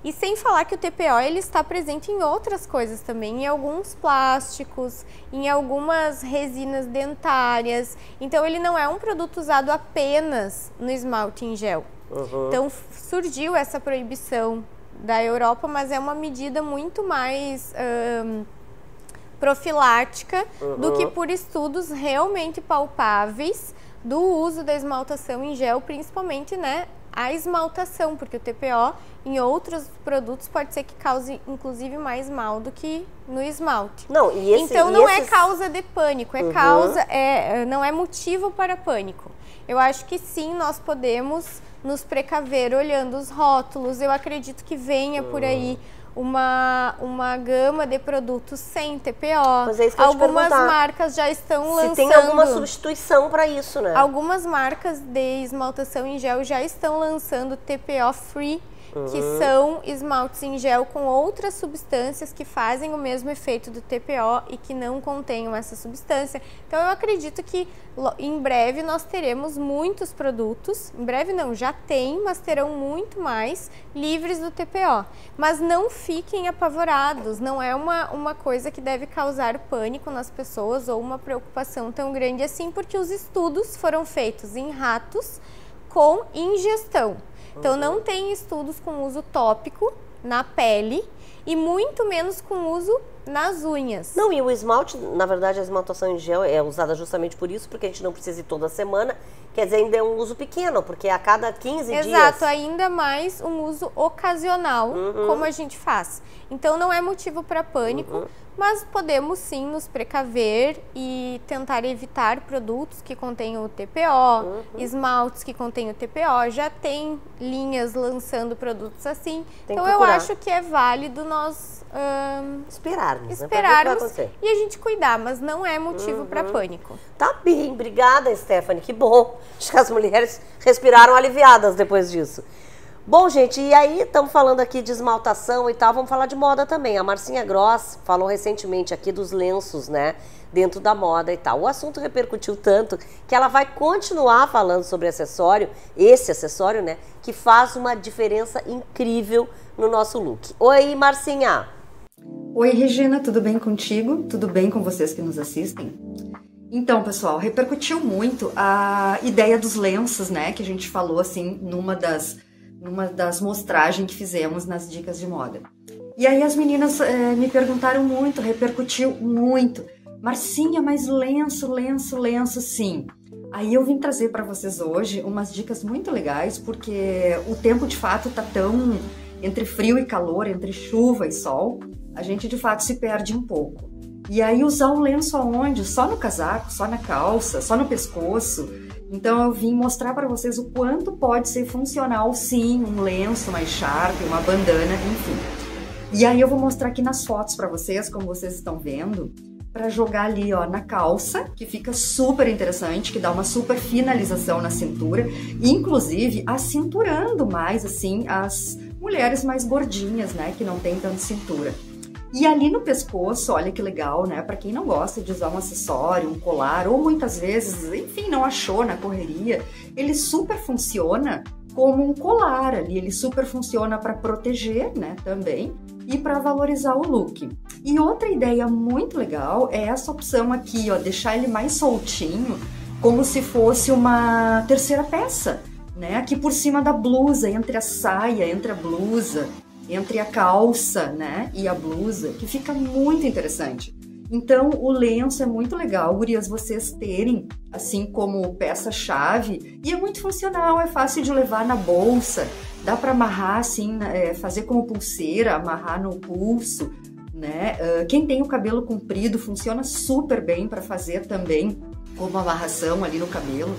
[SPEAKER 10] E sem falar que o TPO, ele está presente em outras coisas também, em alguns plásticos, em algumas resinas dentárias. Então, ele não é um produto usado apenas no esmalte em gel. Então, surgiu essa proibição da Europa, mas é uma medida muito mais profilática do que por estudos realmente palpáveis do uso da esmaltação em gel, principalmente, né, a esmaltação, porque o TPO em outros produtos pode ser que cause, inclusive, mais mal do que no esmalte.
[SPEAKER 1] Não,
[SPEAKER 10] então, não é causa de pânico, não é motivo para pânico. Eu acho que sim, nós podemos nos precaver olhando os rótulos. Eu acredito que venha por aí uma gama de produtos sem TPO.
[SPEAKER 1] Mas é isso que
[SPEAKER 10] algumas marcas já estão lançando.
[SPEAKER 1] Se tem alguma substituição para isso, né?
[SPEAKER 10] Algumas marcas de esmaltação em gel já estão lançando TPO free, que são esmaltes em gel com outras substâncias que fazem o mesmo efeito do TPO e que não contenham essa substância. Então, eu acredito que em breve nós teremos muitos produtos, em breve não, já tem, mas terão muito mais livres do TPO. Mas não fiquem apavorados, não é uma coisa que deve causar pânico nas pessoas ou uma preocupação tão grande assim, porque os estudos foram feitos em ratos com ingestão. Então, não tem estudos com uso tópico na pele e muito menos com uso nas unhas.
[SPEAKER 1] Não, e o esmalte, na verdade, a esmaltação em gel é usada justamente por isso, porque a gente não precisa ir toda semana. Quer dizer, ainda é um uso pequeno, porque a cada 15 dias...
[SPEAKER 10] Exato, ainda mais um uso ocasional, como a gente faz. Então, não é motivo para pânico, mas podemos sim nos precaver e tentar evitar produtos que contenham o TPO, esmaltes que contenham o TPO. Já tem linhas lançando produtos assim. Então, eu acho que é válido nós
[SPEAKER 1] esperarmos,
[SPEAKER 10] né, e a gente cuidar, mas não é motivo para pânico.
[SPEAKER 1] Tá bem, obrigada, Stephanie, que bom. Acho que as mulheres respiraram aliviadas depois disso. Bom, gente, e aí estamos falando aqui de esmaltação e tal, vamos falar de moda também. A Marcinha Gross falou recentemente aqui dos lenços, né, dentro da moda e tal. O assunto repercutiu tanto que ela vai continuar falando sobre esse acessório, né, que faz uma diferença incrível no nosso look. Oi, Marcinha!
[SPEAKER 11] Oi, Regina, tudo bem contigo? Tudo bem com vocês que nos assistem? Então, pessoal, repercutiu muito a ideia dos lenços, né, que a gente falou, assim, numa das mostragens que fizemos nas dicas de moda. E aí as meninas me perguntaram muito, repercutiu muito. Marcinha, mas lenço, sim. Aí eu vim trazer para vocês hoje umas dicas muito legais, porque o tempo de fato tá tão entre frio e calor, entre chuva e sol, a gente de fato se perde um pouco. E aí usar um lenço aonde? Só no casaco, só na calça, só no pescoço. Então eu vim mostrar para vocês o quanto pode ser funcional, sim, um lenço, uma echarpe, uma bandana, enfim. E aí eu vou mostrar aqui nas fotos para vocês, como vocês estão vendo, para jogar ali, ó, na calça, que fica super interessante, que dá uma super finalização na cintura, inclusive acinturando mais, assim, as mulheres mais gordinhas, né, que não tem tanta cintura. E ali no pescoço, olha que legal, né? Para quem não gosta de usar um acessório, um colar, ou muitas vezes, enfim, não achou na correria, ele super funciona como um colar ali, ele super funciona para proteger, né, também, e para valorizar o look. E outra ideia muito legal é essa opção aqui, ó, deixar ele mais soltinho, como se fosse uma terceira peça, né? Aqui por cima da blusa, entre a saia, entre a blusa, entre a calça, né, e a blusa, que fica muito interessante. Então, o lenço é muito legal, gurias, vocês terem, assim, como peça-chave, e é muito funcional, é fácil de levar na bolsa, dá para amarrar, assim, fazer como pulseira, amarrar no pulso, né? Quem tem o cabelo comprido, funciona super bem para fazer também como amarração ali no cabelo.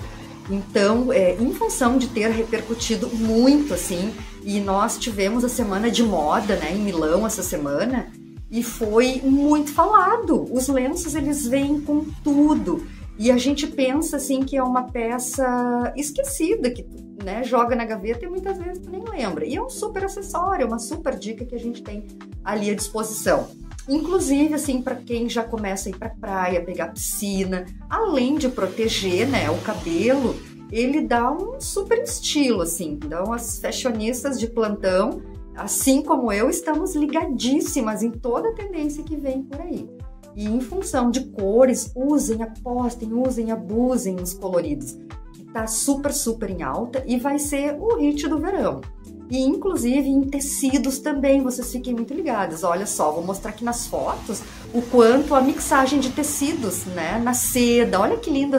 [SPEAKER 11] Então, em função de ter repercutido muito, assim, e nós tivemos a semana de moda, né, em Milão essa semana, e foi muito falado. Os lenços, eles vêm com tudo. E a gente pensa, assim, que é uma peça esquecida, que, né, joga na gaveta e muitas vezes tu nem lembra. E é um super acessório, é uma super dica que a gente tem ali à disposição. Inclusive, assim, para quem já começa a ir pra praia, pegar piscina, além de proteger, né, o cabelo, ele dá um super estilo, assim. Então, as fashionistas de plantão, assim como eu, estamos ligadíssimas em toda a tendência que vem por aí. E em função de cores, usem, apostem, usem, abusem nos coloridos, que tá super, super em alta e vai ser o hit do verão. E inclusive em tecidos também, vocês fiquem muito ligados. Olha só, vou mostrar aqui nas fotos o quanto a mixagem de tecidos, né, na seda. Olha que lindo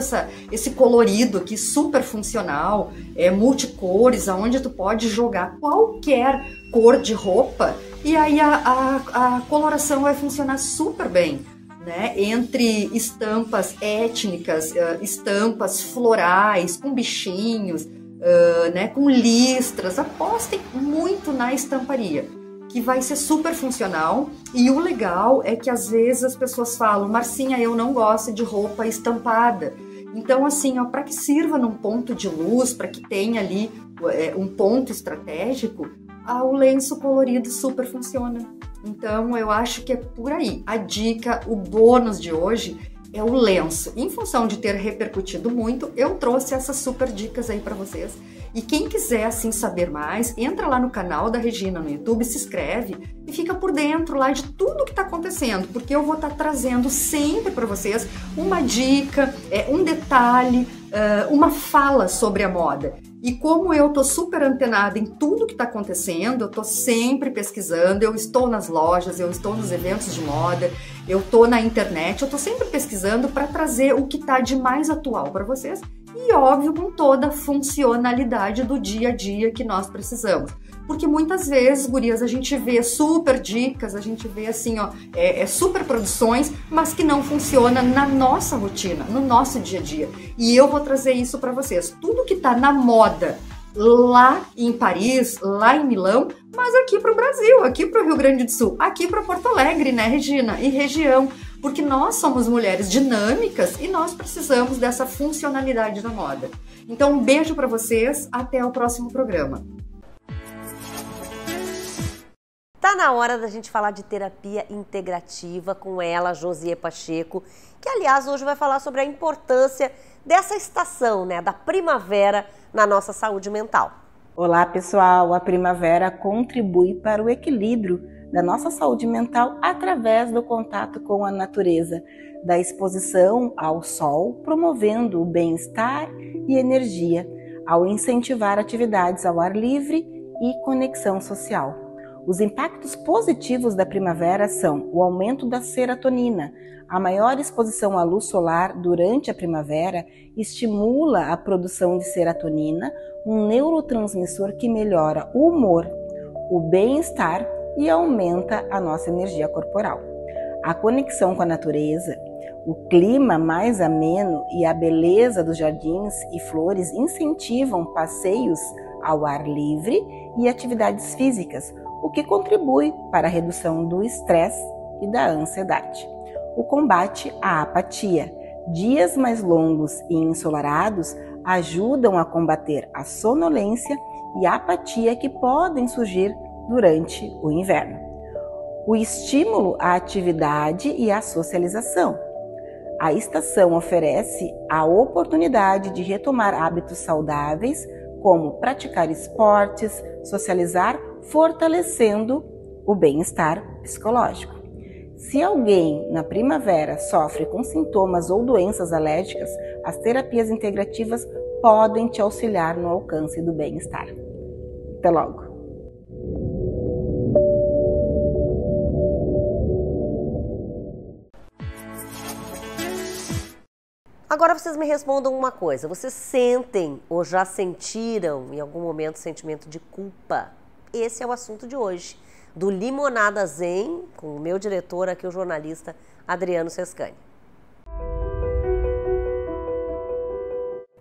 [SPEAKER 11] esse colorido aqui, super funcional, multicores, aonde tu pode jogar qualquer cor de roupa e aí a coloração vai funcionar super bem, né? Entre estampas étnicas, estampas florais, com bichinhos, né, com listras, apostem muito na estamparia, que vai ser super funcional. E o legal é que às vezes as pessoas falam: Marcinha, eu não gosto de roupa estampada. Então, assim, ó, para que sirva num ponto de luz, para que tenha ali um ponto estratégico, o lenço colorido super funciona. Então, eu acho que é por aí. A dica, o bônus de hoje é o lenço. Em função de ter repercutido muito, eu trouxe essas super dicas aí para vocês. E quem quiser, assim, saber mais, entra lá no canal da Regina no YouTube, se inscreve e fica por dentro lá de tudo que está acontecendo, porque eu vou estar trazendo sempre para vocês uma dica, um detalhe, uma fala sobre a moda. E como eu tô super antenada em tudo que está acontecendo, eu tô sempre pesquisando, eu estou nas lojas, eu estou nos eventos de moda, eu tô na internet, eu tô sempre pesquisando para trazer o que tá de mais atual para vocês e, óbvio, com toda a funcionalidade do dia a dia que nós precisamos. Porque muitas vezes, gurias, a gente vê super dicas, a gente vê assim, ó, super produções, mas que não funciona na nossa rotina, no nosso dia a dia. E eu vou trazer isso para vocês. Tudo que tá na moda lá em Paris, lá em Milão, mas aqui para o Brasil, aqui para o Rio Grande do Sul, aqui para Porto Alegre, né, Regina? E região. Porque nós somos mulheres dinâmicas e nós precisamos dessa funcionalidade da moda. Então, um beijo para vocês, até o próximo programa.
[SPEAKER 1] Tá na hora da gente falar de terapia integrativa com ela, Josiê Pacheco, que aliás hoje vai falar sobre a importância dessa estação, né, da primavera na nossa saúde mental.
[SPEAKER 12] Olá pessoal, a primavera contribui para o equilíbrio da nossa saúde mental através do contato com a natureza, da exposição ao sol, promovendo o bem-estar e energia, ao incentivar atividades ao ar livre e conexão social. Os impactos positivos da primavera são o aumento da serotonina. A maior exposição à luz solar durante a primavera estimula a produção de serotonina, um neurotransmissor que melhora o humor, o bem-estar e aumenta a nossa energia corporal. A conexão com a natureza, o clima mais ameno e a beleza dos jardins e flores incentivam passeios ao ar livre e atividades físicas, o que contribui para a redução do estresse e da ansiedade. O combate à apatia. Dias mais longos e ensolarados ajudam a combater a sonolência e a apatia que podem surgir durante o inverno. O estímulo à atividade e à socialização. A estação oferece a oportunidade de retomar hábitos saudáveis, como praticar esportes, socializar, fortalecendo o bem-estar psicológico. Se alguém na primavera sofre com sintomas ou doenças alérgicas, as terapias integrativas podem te auxiliar no alcance do bem-estar. Até logo!
[SPEAKER 1] Agora vocês me respondam uma coisa, vocês sentem ou já sentiram em algum momento sentimento de culpa? Esse é o assunto de hoje, do Limonada Zen, com o meu diretor aqui, o jornalista Adriano Sescani.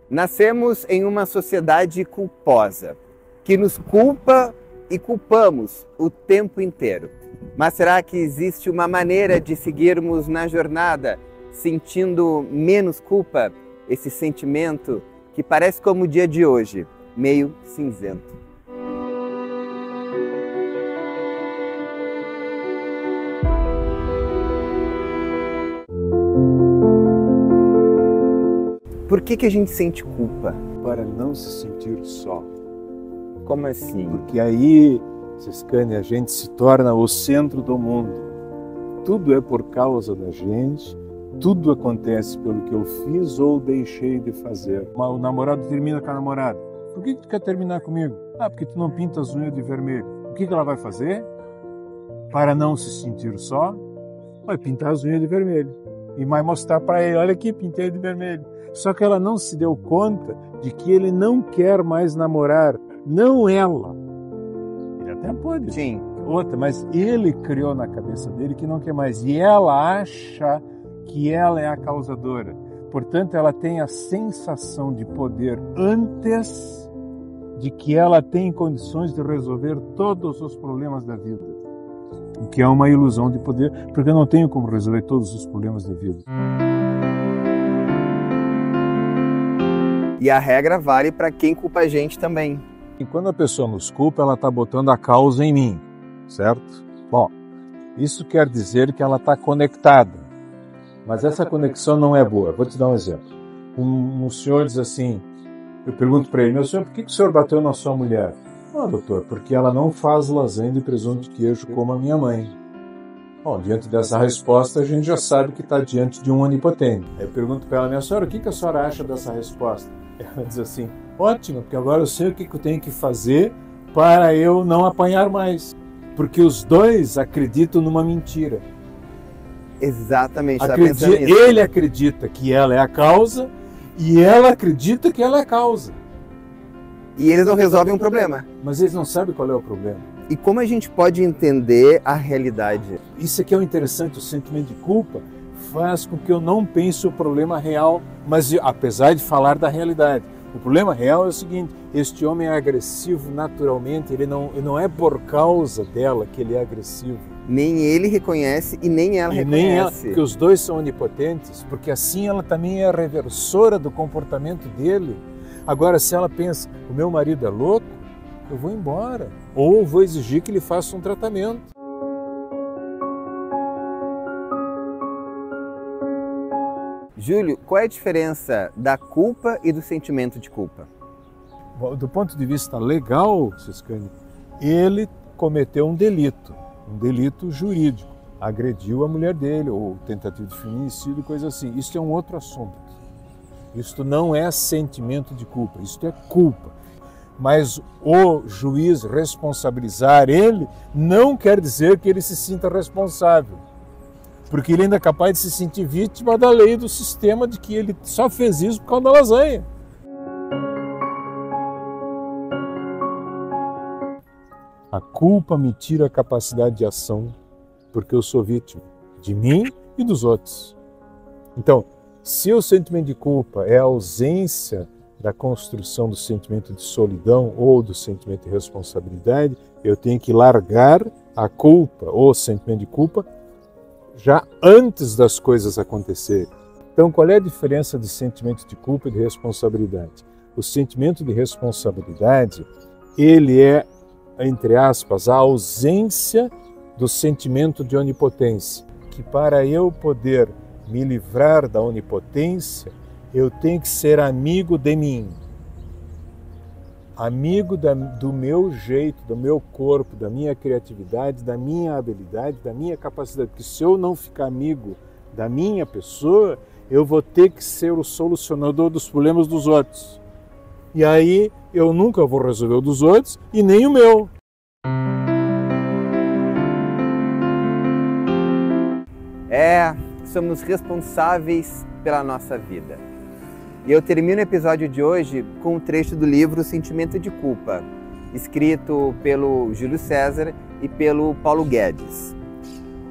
[SPEAKER 13] Nascemos em uma sociedade culposa, que nos culpa e culpamos o tempo inteiro. Mas será que existe uma maneira de seguirmos na jornada sentindo menos culpa? Esse sentimento que parece como o dia de hoje, meio cinzento. Por que a gente sente culpa?
[SPEAKER 14] Para não se sentir só.
[SPEAKER 13] Como assim?
[SPEAKER 14] Porque aí, Sescani, a gente se torna o centro do mundo. Tudo é por causa da gente, tudo acontece pelo que eu fiz ou deixei de fazer. O namorado termina com a namorada. Por que tu quer terminar comigo? Ah, porque tu não pinta as unhas de vermelho. O que ela vai fazer? Para não se sentir só, vai pintar as unhas de vermelho. E vai mostrar para ele, olha aqui, pintei de vermelho. Só que ela não se deu conta de que ele não quer mais namorar, não ela. Ele até pode.
[SPEAKER 13] Sim.
[SPEAKER 14] Outra, mas ele criou na cabeça dele que não quer mais. E ela acha que ela é a causadora. Portanto, ela tem a sensação de poder antes de que ela tem condições de resolver todos os problemas da vida. O que é uma ilusão de poder, porque eu não tenho como resolver todos os problemas da vida.
[SPEAKER 13] E a regra vale para quem culpa a gente também.
[SPEAKER 14] E quando a pessoa nos culpa, ela está botando a causa em mim, certo? Bom, isso quer dizer que ela está conectada. Mas essa conexão não é boa. Vou te dar um exemplo. Um senhor diz assim, eu pergunto para ele, meu senhor, por que o senhor bateu na sua mulher? Ah, doutor, porque ela não faz lasanha de presunto de queijo como a minha mãe. Bom, diante dessa resposta, a gente já sabe que está diante de um onipotente. Aí eu pergunto para ela, minha senhora, o que a senhora acha dessa resposta? Ela diz assim, ótimo, porque agora eu sei o que eu tenho que fazer para eu não apanhar mais. Porque os dois acreditam numa mentira.
[SPEAKER 13] Exatamente.
[SPEAKER 14] Ele acredita que ela é a causa e ela acredita que ela é a causa.
[SPEAKER 13] E eles não resolvem um problema.
[SPEAKER 14] Mas eles não sabem qual é o problema.
[SPEAKER 13] E como a gente pode entender a realidade?
[SPEAKER 14] Isso aqui é o interessante, o sentimento de culpa faz com que eu não pense o problema real, mas apesar de falar da realidade. O problema real é o seguinte, este homem é agressivo naturalmente, ele não é por causa dela que ele é agressivo.
[SPEAKER 13] Nem ele reconhece e nem ela reconhece.
[SPEAKER 14] Nem ela, porque os dois são onipotentes, porque assim ela também é a reversora do comportamento dele. Agora, se ela pensa, o meu marido é louco, eu vou embora. Ou vou exigir que ele faça um tratamento.
[SPEAKER 13] Júlio, qual é a diferença da culpa e do sentimento de culpa?
[SPEAKER 14] Do ponto de vista legal, Ciscane, ele cometeu um delito jurídico. Agrediu a mulher dele, ou tentativa de feminicídio, coisa assim. Isso é um outro assunto. Isto não é sentimento de culpa, isto é culpa. Mas o juiz responsabilizar ele não quer dizer que ele se sinta responsável. Porque ele ainda é capaz de se sentir vítima da lei do sistema de que ele só fez isso por causa da lasanha. A culpa me tira a capacidade de ação, porque eu sou vítima de mim e dos outros. Então, se o sentimento de culpa é a ausência da construção do sentimento de solidão ou do sentimento de responsabilidade, eu tenho que largar a culpa ou o sentimento de culpa já antes das coisas acontecerem. Então, qual é a diferença de sentimento de culpa e de responsabilidade? O sentimento de responsabilidade, ele é, entre aspas, a ausência do sentimento de onipotência, que para eu poder me livrar da onipotência, eu tenho que ser amigo de mim. Amigo do meu jeito, do meu corpo, da minha criatividade, da minha habilidade, da minha capacidade. Porque se eu não ficar amigo da minha pessoa, eu vou ter que ser o solucionador dos problemas dos outros. E aí eu nunca vou resolver o dos outros e nem o meu.
[SPEAKER 13] Somos responsáveis pela nossa vida. E eu termino o episódio de hoje com um trecho do livro Sentimento de Culpa, escrito pelo Júlio César e pelo Paulo Guedes.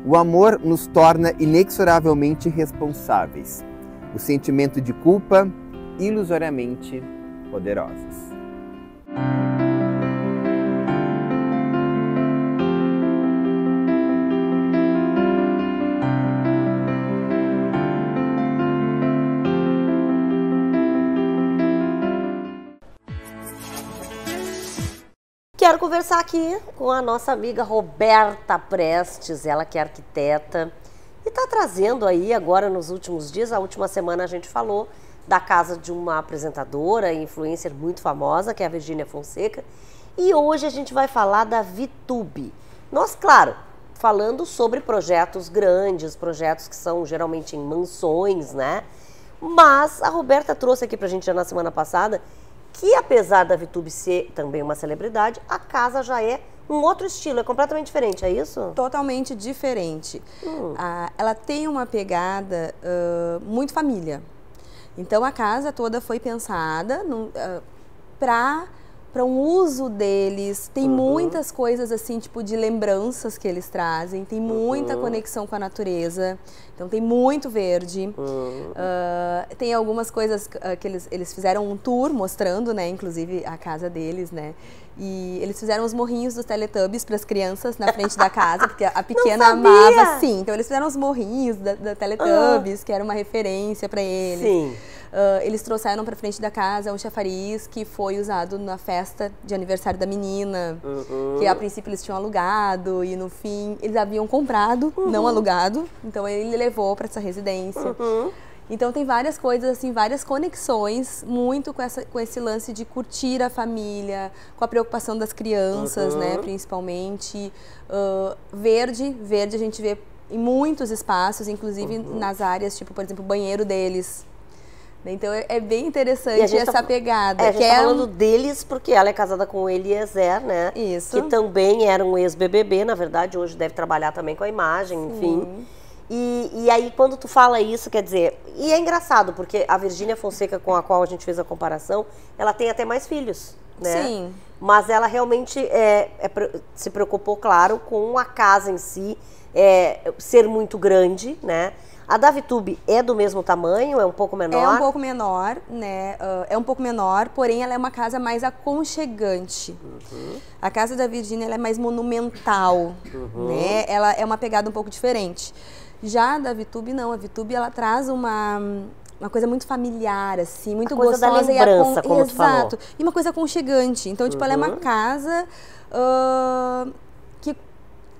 [SPEAKER 13] O amor nos torna inexoravelmente responsáveis. O sentimento de culpa, ilusoriamente poderosos.
[SPEAKER 1] Quero conversar aqui com a nossa amiga Roberta Prestes, ela que é arquiteta e está trazendo aí agora nos últimos dias, a última semana a gente falou da casa de uma apresentadora e influencer muito famosa, que é a Virgínia Fonseca, e hoje a gente vai falar da VTube. Nós, claro, falando sobre projetos grandes, projetos que são geralmente em mansões, né? Mas a Roberta trouxe aqui pra gente já na semana passada que apesar da VTube ser também uma celebridade, a casa já é um outro estilo, é completamente diferente, é isso?
[SPEAKER 15] Totalmente diferente. Ela tem uma pegada muito família. Então a casa toda foi pensada para um uso deles, tem muitas coisas assim, tipo de lembranças que eles trazem, tem muita conexão com a natureza, então tem muito verde, tem algumas coisas que eles fizeram um tour mostrando, né, inclusive a casa deles, né, e eles fizeram os morrinhos dos Teletubbies para as crianças na frente da casa, porque a pequena amava, sim, então eles fizeram os morrinhos da Teletubbies, que era uma referência para eles. Sim. Eles trouxeram para frente da casa um chafariz que foi usado na festa de aniversário da menina, que a princípio eles tinham alugado e no fim eles haviam comprado, não alugado, então ele levou para essa residência. Então tem várias coisas, assim, várias conexões, muito com esse lance de curtir a família, com a preocupação das crianças, né, principalmente. Verde a gente vê em muitos espaços, inclusive nas áreas, tipo, por exemplo, o banheiro deles. Então é bem interessante essa pegada.
[SPEAKER 1] A gente tá falando deles porque ela é casada com o Eliezer, né? Isso. Que também era um ex-BBB, na verdade, hoje deve trabalhar também com a imagem, enfim. E aí quando tu fala isso, quer dizer, e é engraçado, porque a Virgínia Fonseca, com a qual a gente fez a comparação, ela tem até mais filhos, né? Sim. Mas ela realmente se preocupou, claro, com a casa em si, ser muito grande, né? A da VTube é do mesmo tamanho? É um pouco menor?
[SPEAKER 15] É um pouco menor, né? É um pouco menor, porém ela é uma casa mais aconchegante. A casa da Virgínia ela é mais monumental, né? Ela é uma pegada um pouco diferente. Já a da VTube não, a VTube ela traz uma coisa muito familiar, assim, muito
[SPEAKER 1] coisa
[SPEAKER 15] gostosa.
[SPEAKER 1] da lembrança, como tu falou.
[SPEAKER 15] Exato. E uma coisa aconchegante. Então, tipo, ela é uma casa que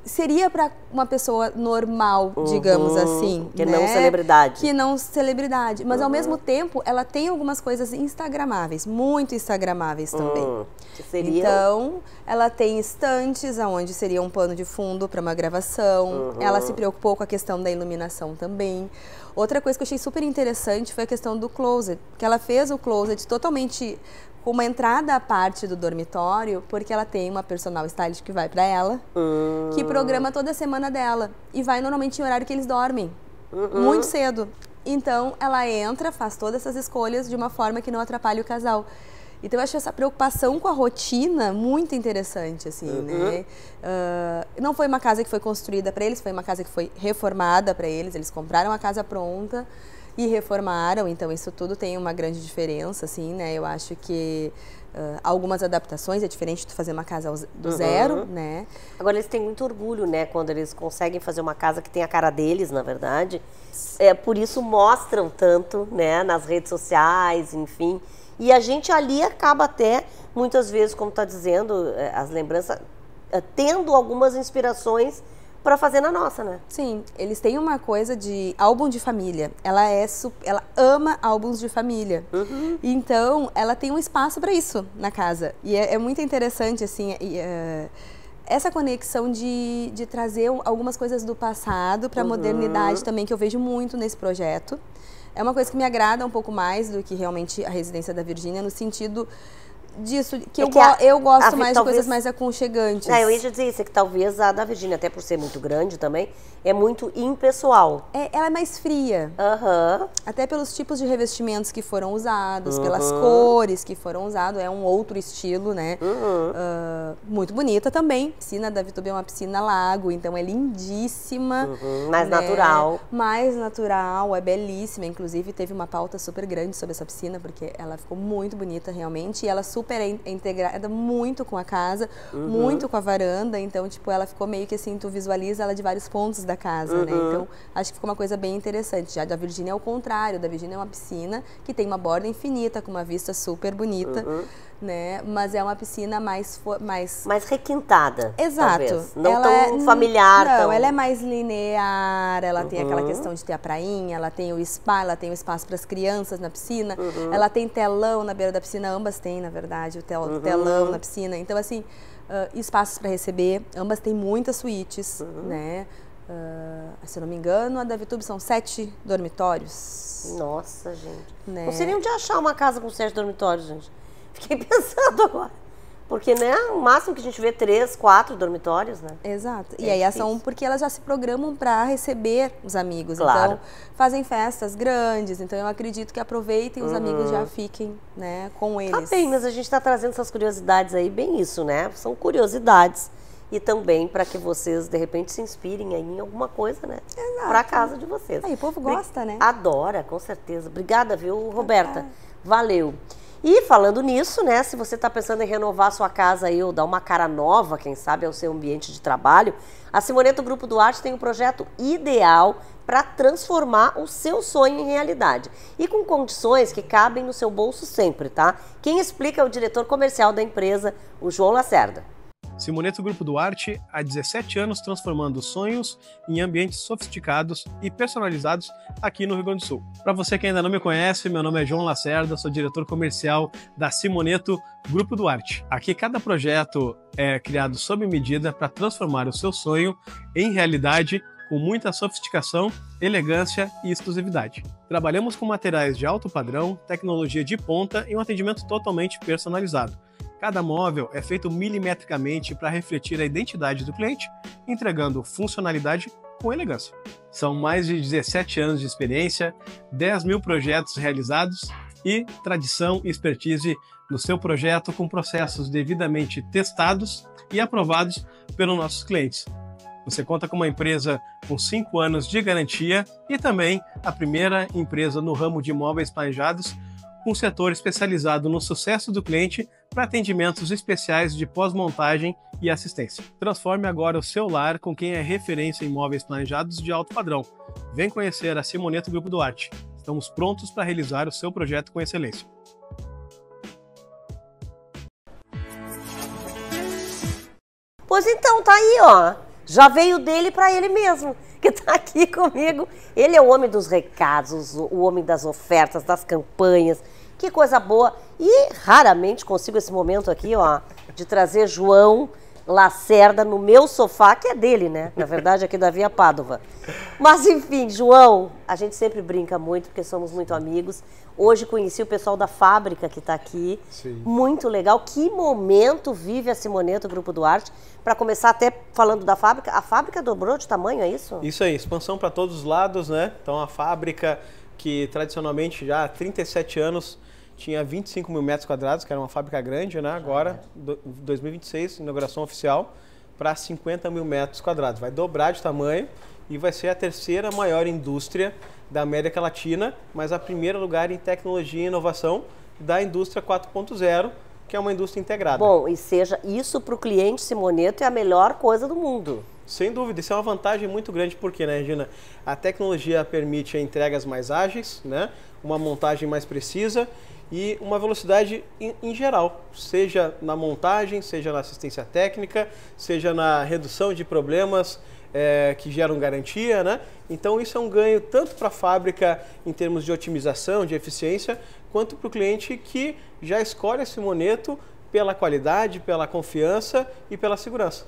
[SPEAKER 15] seria para uma pessoa normal, digamos assim.
[SPEAKER 1] Que não celebridade.
[SPEAKER 15] Que não celebridade. Mas, ao mesmo tempo, ela tem algumas coisas instagramáveis, muito instagramáveis também.
[SPEAKER 1] Que seria?
[SPEAKER 15] Então, ela tem estantes, onde seria um pano de fundo para uma gravação. Ela se preocupou com a questão da iluminação também. Outra coisa que eu achei super interessante foi a questão do closet, que ela fez o closet totalmente com uma entrada à parte do dormitório, porque ela tem uma personal stylist que vai para ela, que programa toda a semana dela e vai normalmente em horário que eles dormem, muito cedo. Então, ela entra, faz todas essas escolhas de uma forma que não atrapalhe o casal. Então, eu acho essa preocupação com a rotina muito interessante, assim, né? Não foi uma casa que foi construída para eles, foi uma casa que foi reformada para eles. Eles compraram a casa pronta e reformaram, então isso tudo tem uma grande diferença, assim, né? Eu acho que algumas adaptações, é diferente de fazer uma casa do zero, né?
[SPEAKER 1] Agora, eles têm muito orgulho, né? Quando eles conseguem fazer uma casa que tem a cara deles, na verdade. Por isso mostram tanto, né? Nas redes sociais, enfim. E a gente ali acaba até, muitas vezes, como está dizendo, as lembranças, tendo algumas inspirações para fazer na nossa, né?
[SPEAKER 15] Sim, eles têm uma coisa de álbum de família. Ela ama álbuns de família. Então, ela tem um espaço para isso na casa. E é muito interessante, assim, essa conexão de trazer algumas coisas do passado para a modernidade também, que eu vejo muito nesse projeto. É uma coisa que me agrada um pouco mais do que realmente a residência da Virgínia, no sentido disso, que eu gosto mais de coisas mais aconchegantes.
[SPEAKER 1] Eu ia dizer isso, que talvez a da Virgínia, até por ser muito grande também, é muito impessoal.
[SPEAKER 15] Ela é mais fria. Até pelos tipos de revestimentos que foram usados, pelas cores que foram usados, é um outro estilo, né? Muito bonita também. A piscina da Vitube é uma piscina lago, então é lindíssima.
[SPEAKER 1] Mais natural.
[SPEAKER 15] Mais natural, é belíssima. Inclusive, teve uma pauta super grande sobre essa piscina, porque ela ficou muito bonita realmente, e ela super integrada muito com a casa, muito com a varanda, então, tipo, ela ficou meio que assim, tu visualiza ela de vários pontos da casa, né? Então, acho que ficou uma coisa bem interessante. Já da Virgínia é o contrário, da Virgínia é uma piscina que tem uma borda infinita, com uma vista super bonita, né? Mas é uma piscina mais
[SPEAKER 1] requintada.
[SPEAKER 15] Exato.
[SPEAKER 1] Talvez. Não tão familiar.
[SPEAKER 15] Não, ela é mais linear, ela tem aquela questão de ter a prainha, ela tem o spa, ela tem o espaço para as crianças na piscina, ela tem telão na beira da piscina, ambas têm, na verdade, o telão na piscina. Então, assim, espaços para receber, ambas têm muitas suítes, né? Se eu não me engano, a da Vitube são 7 dormitórios.
[SPEAKER 1] Nossa, gente.
[SPEAKER 15] Né?
[SPEAKER 1] Não seria onde achar uma casa com 7 dormitórios, gente. Fiquei pensando agora. Porque, né, o máximo que a gente vê 3, 4 dormitórios, né?
[SPEAKER 15] Exato. E aí são porque elas já se programam para receber os amigos.
[SPEAKER 1] Claro.
[SPEAKER 15] Então, fazem festas grandes. Então, eu acredito que aproveitem os amigos já fiquem, né, com eles.
[SPEAKER 1] Tá bem, mas a gente está trazendo essas curiosidades aí, bem isso, né? São curiosidades. E também para que vocês, de repente, se inspirem aí em alguma coisa, né? Para a casa de vocês.
[SPEAKER 15] Aí o povo gosta, né?
[SPEAKER 1] Adora, com certeza. Obrigada, viu, Roberta? Valeu. E falando nisso, né, se você está pensando em renovar a sua casa aí, ou dar uma cara nova, quem sabe, ao seu ambiente de trabalho, a Simoneto Grupo Duarte tem um projeto ideal para transformar o seu sonho em realidade. E com condições que cabem no seu bolso sempre, tá? Quem explica é o diretor comercial da empresa, o João Lacerda.
[SPEAKER 16] Simoneto Grupo Duarte, há 17 anos transformando sonhos em ambientes sofisticados e personalizados aqui no Rio Grande do Sul. Para você que ainda não me conhece, meu nome é João Lacerda, sou diretor comercial da Simoneto Grupo Duarte. Aqui cada projeto é criado sob medida para transformar o seu sonho em realidade com muita sofisticação, elegância e exclusividade. Trabalhamos com materiais de alto padrão, tecnologia de ponta e um atendimento totalmente personalizado. Cada móvel é feito milimetricamente para refletir a identidade do cliente, entregando funcionalidade com elegância. São mais de 17 anos de experiência, 10 mil projetos realizados e tradição e expertise no seu projeto com processos devidamente testados e aprovados pelos nossos clientes. Você conta com uma empresa com 5 anos de garantia e também a primeira empresa no ramo de imóveis planejados com um setor especializado no sucesso do cliente para atendimentos especiais de pós-montagem e assistência. Transforme agora o seu lar com quem é referência em imóveis planejados de alto padrão. Vem conhecer a Simoneto Grupo Duarte. Estamos prontos para realizar o seu projeto com excelência.
[SPEAKER 1] Pois então, tá aí, ó. Já veio dele para ele mesmo, que tá aqui comigo. Ele é o homem dos recados, o homem das ofertas, das campanhas. Que coisa boa. E raramente consigo esse momento aqui, ó, de trazer João Lacerda no meu sofá, que é dele, né? Na verdade, aqui da Via Pádua. Mas, enfim, João, a gente sempre brinca muito, porque somos muito amigos. Hoje conheci o pessoal da fábrica que está aqui. Sim. Muito legal. Que momento vive a Simoneto, o Grupo Duarte? Para começar até falando da fábrica, a fábrica dobrou de tamanho, é isso?
[SPEAKER 16] Isso aí, expansão para todos os lados, né? Então, a fábrica que tradicionalmente já há 37 anos tinha 25 mil metros quadrados, que era uma fábrica grande, né? Agora, 2026, inauguração oficial, para 50 mil metros quadrados. Vai dobrar de tamanho e vai ser a terceira maior indústria da América Latina, mas a primeiro lugar em tecnologia e inovação da indústria 4.0, que é uma indústria integrada.
[SPEAKER 1] Bom, e seja isso para o cliente Simoneto é a melhor coisa do mundo.
[SPEAKER 16] Sem dúvida, isso é uma vantagem muito grande, porque, né, Regina, a tecnologia permite entregas mais ágeis, né, uma montagem mais precisa e uma velocidade em geral, seja na montagem, seja na assistência técnica, seja na redução de problemas que geram garantia, né? Então isso é um ganho tanto para a fábrica em termos de otimização, de eficiência, quanto para o cliente que já escolhe a Simoneto pela qualidade, pela confiança e pela segurança.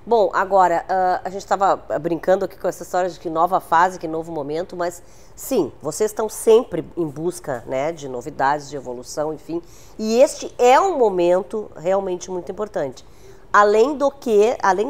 [SPEAKER 1] Bom, agora, a gente estava brincando aqui com essa história de que nova fase, que novo momento, mas sim, vocês estão sempre em busca, né, de novidades, de evolução, enfim, e este é um momento realmente muito importante. Além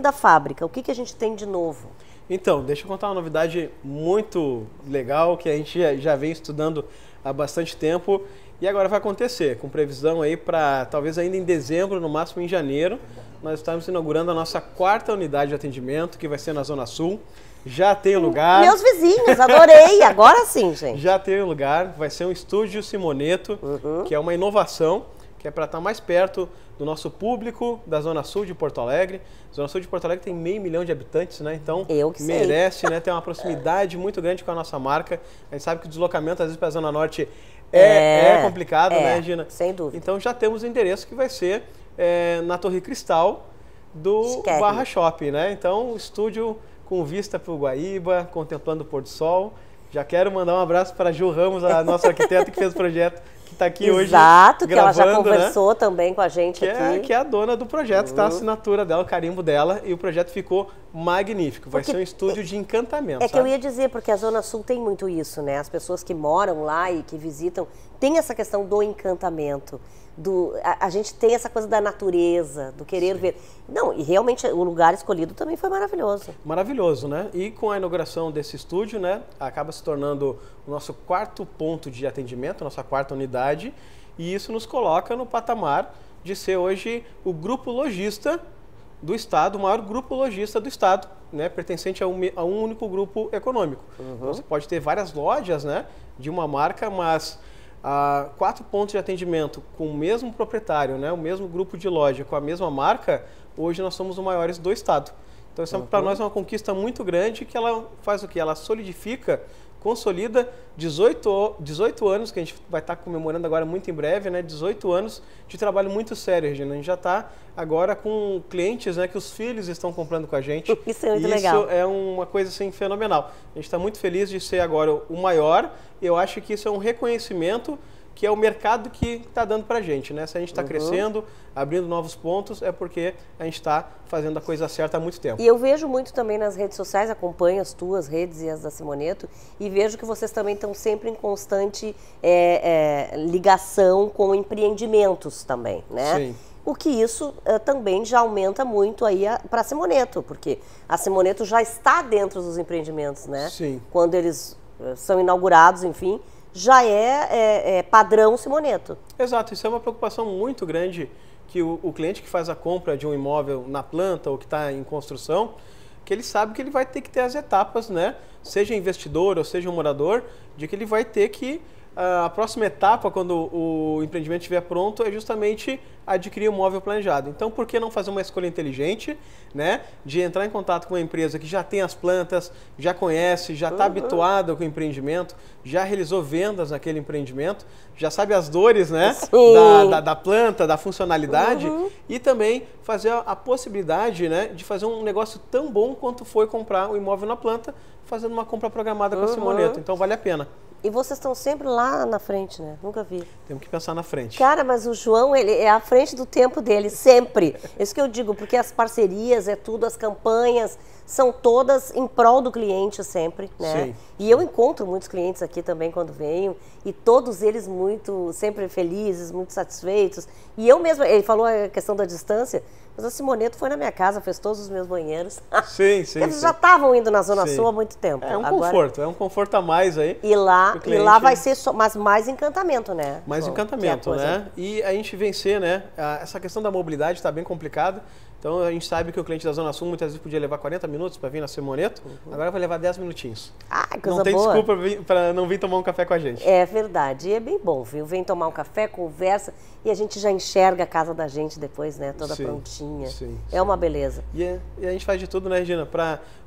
[SPEAKER 1] da fábrica, o que a gente tem de novo?
[SPEAKER 16] Então, deixa eu contar uma novidade muito legal que a gente já vem estudando há bastante tempo. E agora vai acontecer, com previsão aí para talvez ainda em dezembro, no máximo em janeiro. Nós estamos inaugurando a nossa 4ª unidade de atendimento, que vai ser na Zona Sul. Já tem lugar.
[SPEAKER 1] Meus vizinhos, adorei, agora sim, gente.
[SPEAKER 16] Já tem lugar, vai ser um estúdio Simoneto, que é uma inovação, que é para estar mais perto do nosso público da Zona Sul de Porto Alegre. A Zona Sul de Porto Alegre tem 500 mil de habitantes, né? Então merece, né, ter uma proximidade muito grande com a nossa marca. A gente sabe que o deslocamento, às vezes, para a Zona Norte é complicado, né, Regina?
[SPEAKER 1] Sem dúvida.
[SPEAKER 16] Então já temos o endereço que vai ser na Torre Cristal do Barra Shopping, né? Então, estúdio com vista para o Guaíba, contemplando o pôr do sol. Já quero mandar um abraço para a Ju Ramos, a nossa arquiteta que fez o projeto, que está aqui hoje
[SPEAKER 1] gravando, que ela já
[SPEAKER 16] né?
[SPEAKER 1] conversou também com a gente aqui.
[SPEAKER 16] Que é a dona do projeto, está a assinatura dela, o carimbo dela, e o projeto ficou magnífico. Vai ser um estúdio de encantamento.
[SPEAKER 1] Que eu ia dizer, porque a Zona Sul tem muito isso, né? As pessoas que moram lá e que visitam, tem essa questão do encantamento. A gente tem essa coisa da natureza, do querer ver. Não, e realmente o lugar escolhido também foi maravilhoso.
[SPEAKER 16] Maravilhoso, né? E com a inauguração desse estúdio, né, acaba se tornando o nosso 4º ponto de atendimento, nossa 4ª unidade, e isso nos coloca no patamar de ser hoje o grupo lojista do Estado, o maior grupo lojista do Estado, né, pertencente a um único grupo econômico. Então, você pode ter várias lojas, né, de uma marca, mas 4 pontos de atendimento com o mesmo proprietário, né, o mesmo grupo de loja, com a mesma marca, hoje nós somos os maiores do Estado. Então, isso para nós é uma conquista muito grande, que ela faz o quê? Ela solidifica, consolida 18 anos, que a gente vai estar comemorando agora muito em breve, né? 18 anos de trabalho muito sério, Regina. A gente já está agora com clientes, né, que os filhos estão comprando com a gente.
[SPEAKER 1] Isso é muito legal.
[SPEAKER 16] Isso é uma coisa assim, fenomenal. A gente está muito feliz de ser agora o maior. Eu acho que isso é um reconhecimento que é o mercado que está dando para a gente, né? Se a gente está crescendo, abrindo novos pontos, é porque a gente está fazendo a coisa certa há muito tempo.
[SPEAKER 1] E eu vejo muito também nas redes sociais, acompanho as tuas redes e as da Simoneto, e vejo que vocês também estão sempre em constante ligação com empreendimentos também, né?
[SPEAKER 16] Sim.
[SPEAKER 1] O que isso também já aumenta muito aí para a Simoneto, porque a Simoneto já está dentro dos empreendimentos, né?
[SPEAKER 16] Sim.
[SPEAKER 1] Quando eles são inaugurados, enfim, já é padrão Simoneto.
[SPEAKER 16] Exato, isso é uma preocupação muito grande, que o cliente que faz a compra de um imóvel na planta ou que está em construção, que ele sabe que ele vai ter que ter as etapas, né? Seja investidor ou seja um morador, de que ele vai ter que a próxima etapa, quando o empreendimento estiver pronto, é justamente adquirir um móvel planejado. Então, por que não fazer uma escolha inteligente, né? De entrar em contato com uma empresa que já tem as plantas, já conhece, já está habituada com o empreendimento, já realizou vendas naquele empreendimento, já sabe as dores, né? Da planta, da funcionalidade, e também fazer a possibilidade, né, de fazer um negócio tão bom quanto foi comprar o imóvel na planta, fazendo uma compra programada com a Simoneto. Então, vale a pena.
[SPEAKER 1] E vocês estão sempre lá na frente, né? Nunca vi.
[SPEAKER 16] Temos que pensar na frente.
[SPEAKER 1] Cara, mas o João, ele é à frente do tempo dele, sempre. Isso que eu digo, porque as parcerias, tudo, as campanhas, são todas em prol do cliente sempre, né?
[SPEAKER 16] Sim.
[SPEAKER 1] E eu encontro muitos clientes aqui também quando venho, e todos eles sempre felizes, muito satisfeitos. E eu mesma, ele falou a questão da distância, mas a Simoneto foi na minha casa, fez todos os meus banheiros.
[SPEAKER 16] Sim.
[SPEAKER 1] Eles já estavam indo na Zona Sul há muito tempo.
[SPEAKER 16] É um conforto, é um conforto a mais aí.
[SPEAKER 1] E lá vai ser mas mais encantamento, né?
[SPEAKER 16] Mais encantamento, né? E a gente vencer, né? Essa questão da mobilidade está bem complicada. Então a gente sabe que o cliente da Zona Sul muitas vezes podia levar 40 minutos para vir na Simoneto, agora vai levar 10 minutinhos.
[SPEAKER 1] Coisa
[SPEAKER 16] não tem
[SPEAKER 1] boa.
[SPEAKER 16] desculpa para não vir tomar um café com a gente.
[SPEAKER 1] É verdade, e é bem bom, viu? Vem tomar um café, conversa, e a gente já enxerga a casa da gente depois, né? Toda prontinha. É uma beleza.
[SPEAKER 16] E a gente faz de tudo, né, Regina?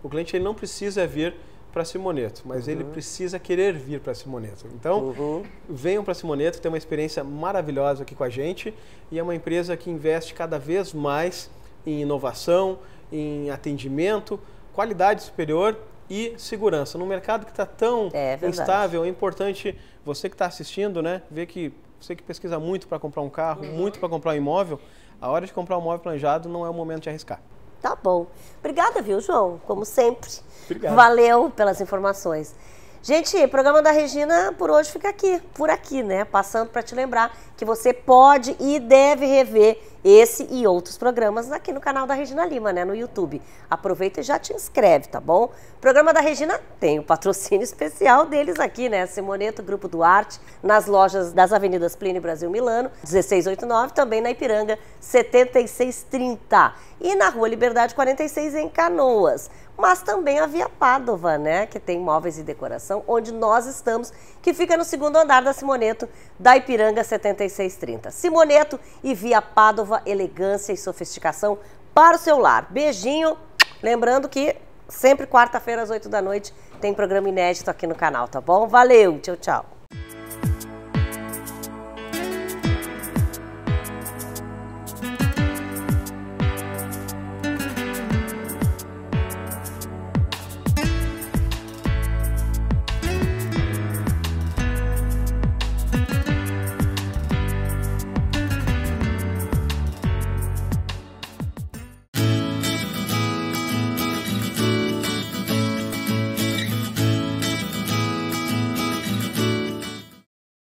[SPEAKER 16] O cliente ele não precisa vir para a Simoneto, mas ele precisa querer vir para a Simoneto. Então, venham para a Simoneto, tem uma experiência maravilhosa aqui com a gente, e é uma empresa que investe cada vez mais em inovação, em atendimento, qualidade superior e segurança. No mercado que está tão instável, é importante você que está assistindo, né, ver que você que pesquisa muito para comprar um carro, muito para comprar um imóvel, a hora de comprar um imóvel planejado não é o momento de arriscar.
[SPEAKER 1] Tá bom. Obrigada, viu, João? Como sempre.
[SPEAKER 16] Obrigado.
[SPEAKER 1] Valeu pelas informações. Gente, o programa da Regina por hoje fica por aqui, né? Passando para te lembrar que você pode e deve rever esse e outros programas aqui no canal da Regina Lima, né? No YouTube. Aproveita e já te inscreve, tá bom? O programa da Regina tem o patrocínio especial deles aqui, né? Simoneto, Grupo Duarte, nas lojas das Avenidas Plínio Brasil Milano, 1689, também na Ipiranga, 7630. E na Rua Liberdade 46, em Canoas. Mas também a Via Pádova, né, que tem móveis e decoração, onde nós estamos, que fica no segundo andar da Simoneto, da Ipiranga 7630. Simoneto e Via Pádova, elegância e sofisticação para o seu lar. Beijinho, lembrando que sempre quarta-feira às 8 da noite tem programa inédito aqui no canal, tá bom? Valeu, tchau, tchau.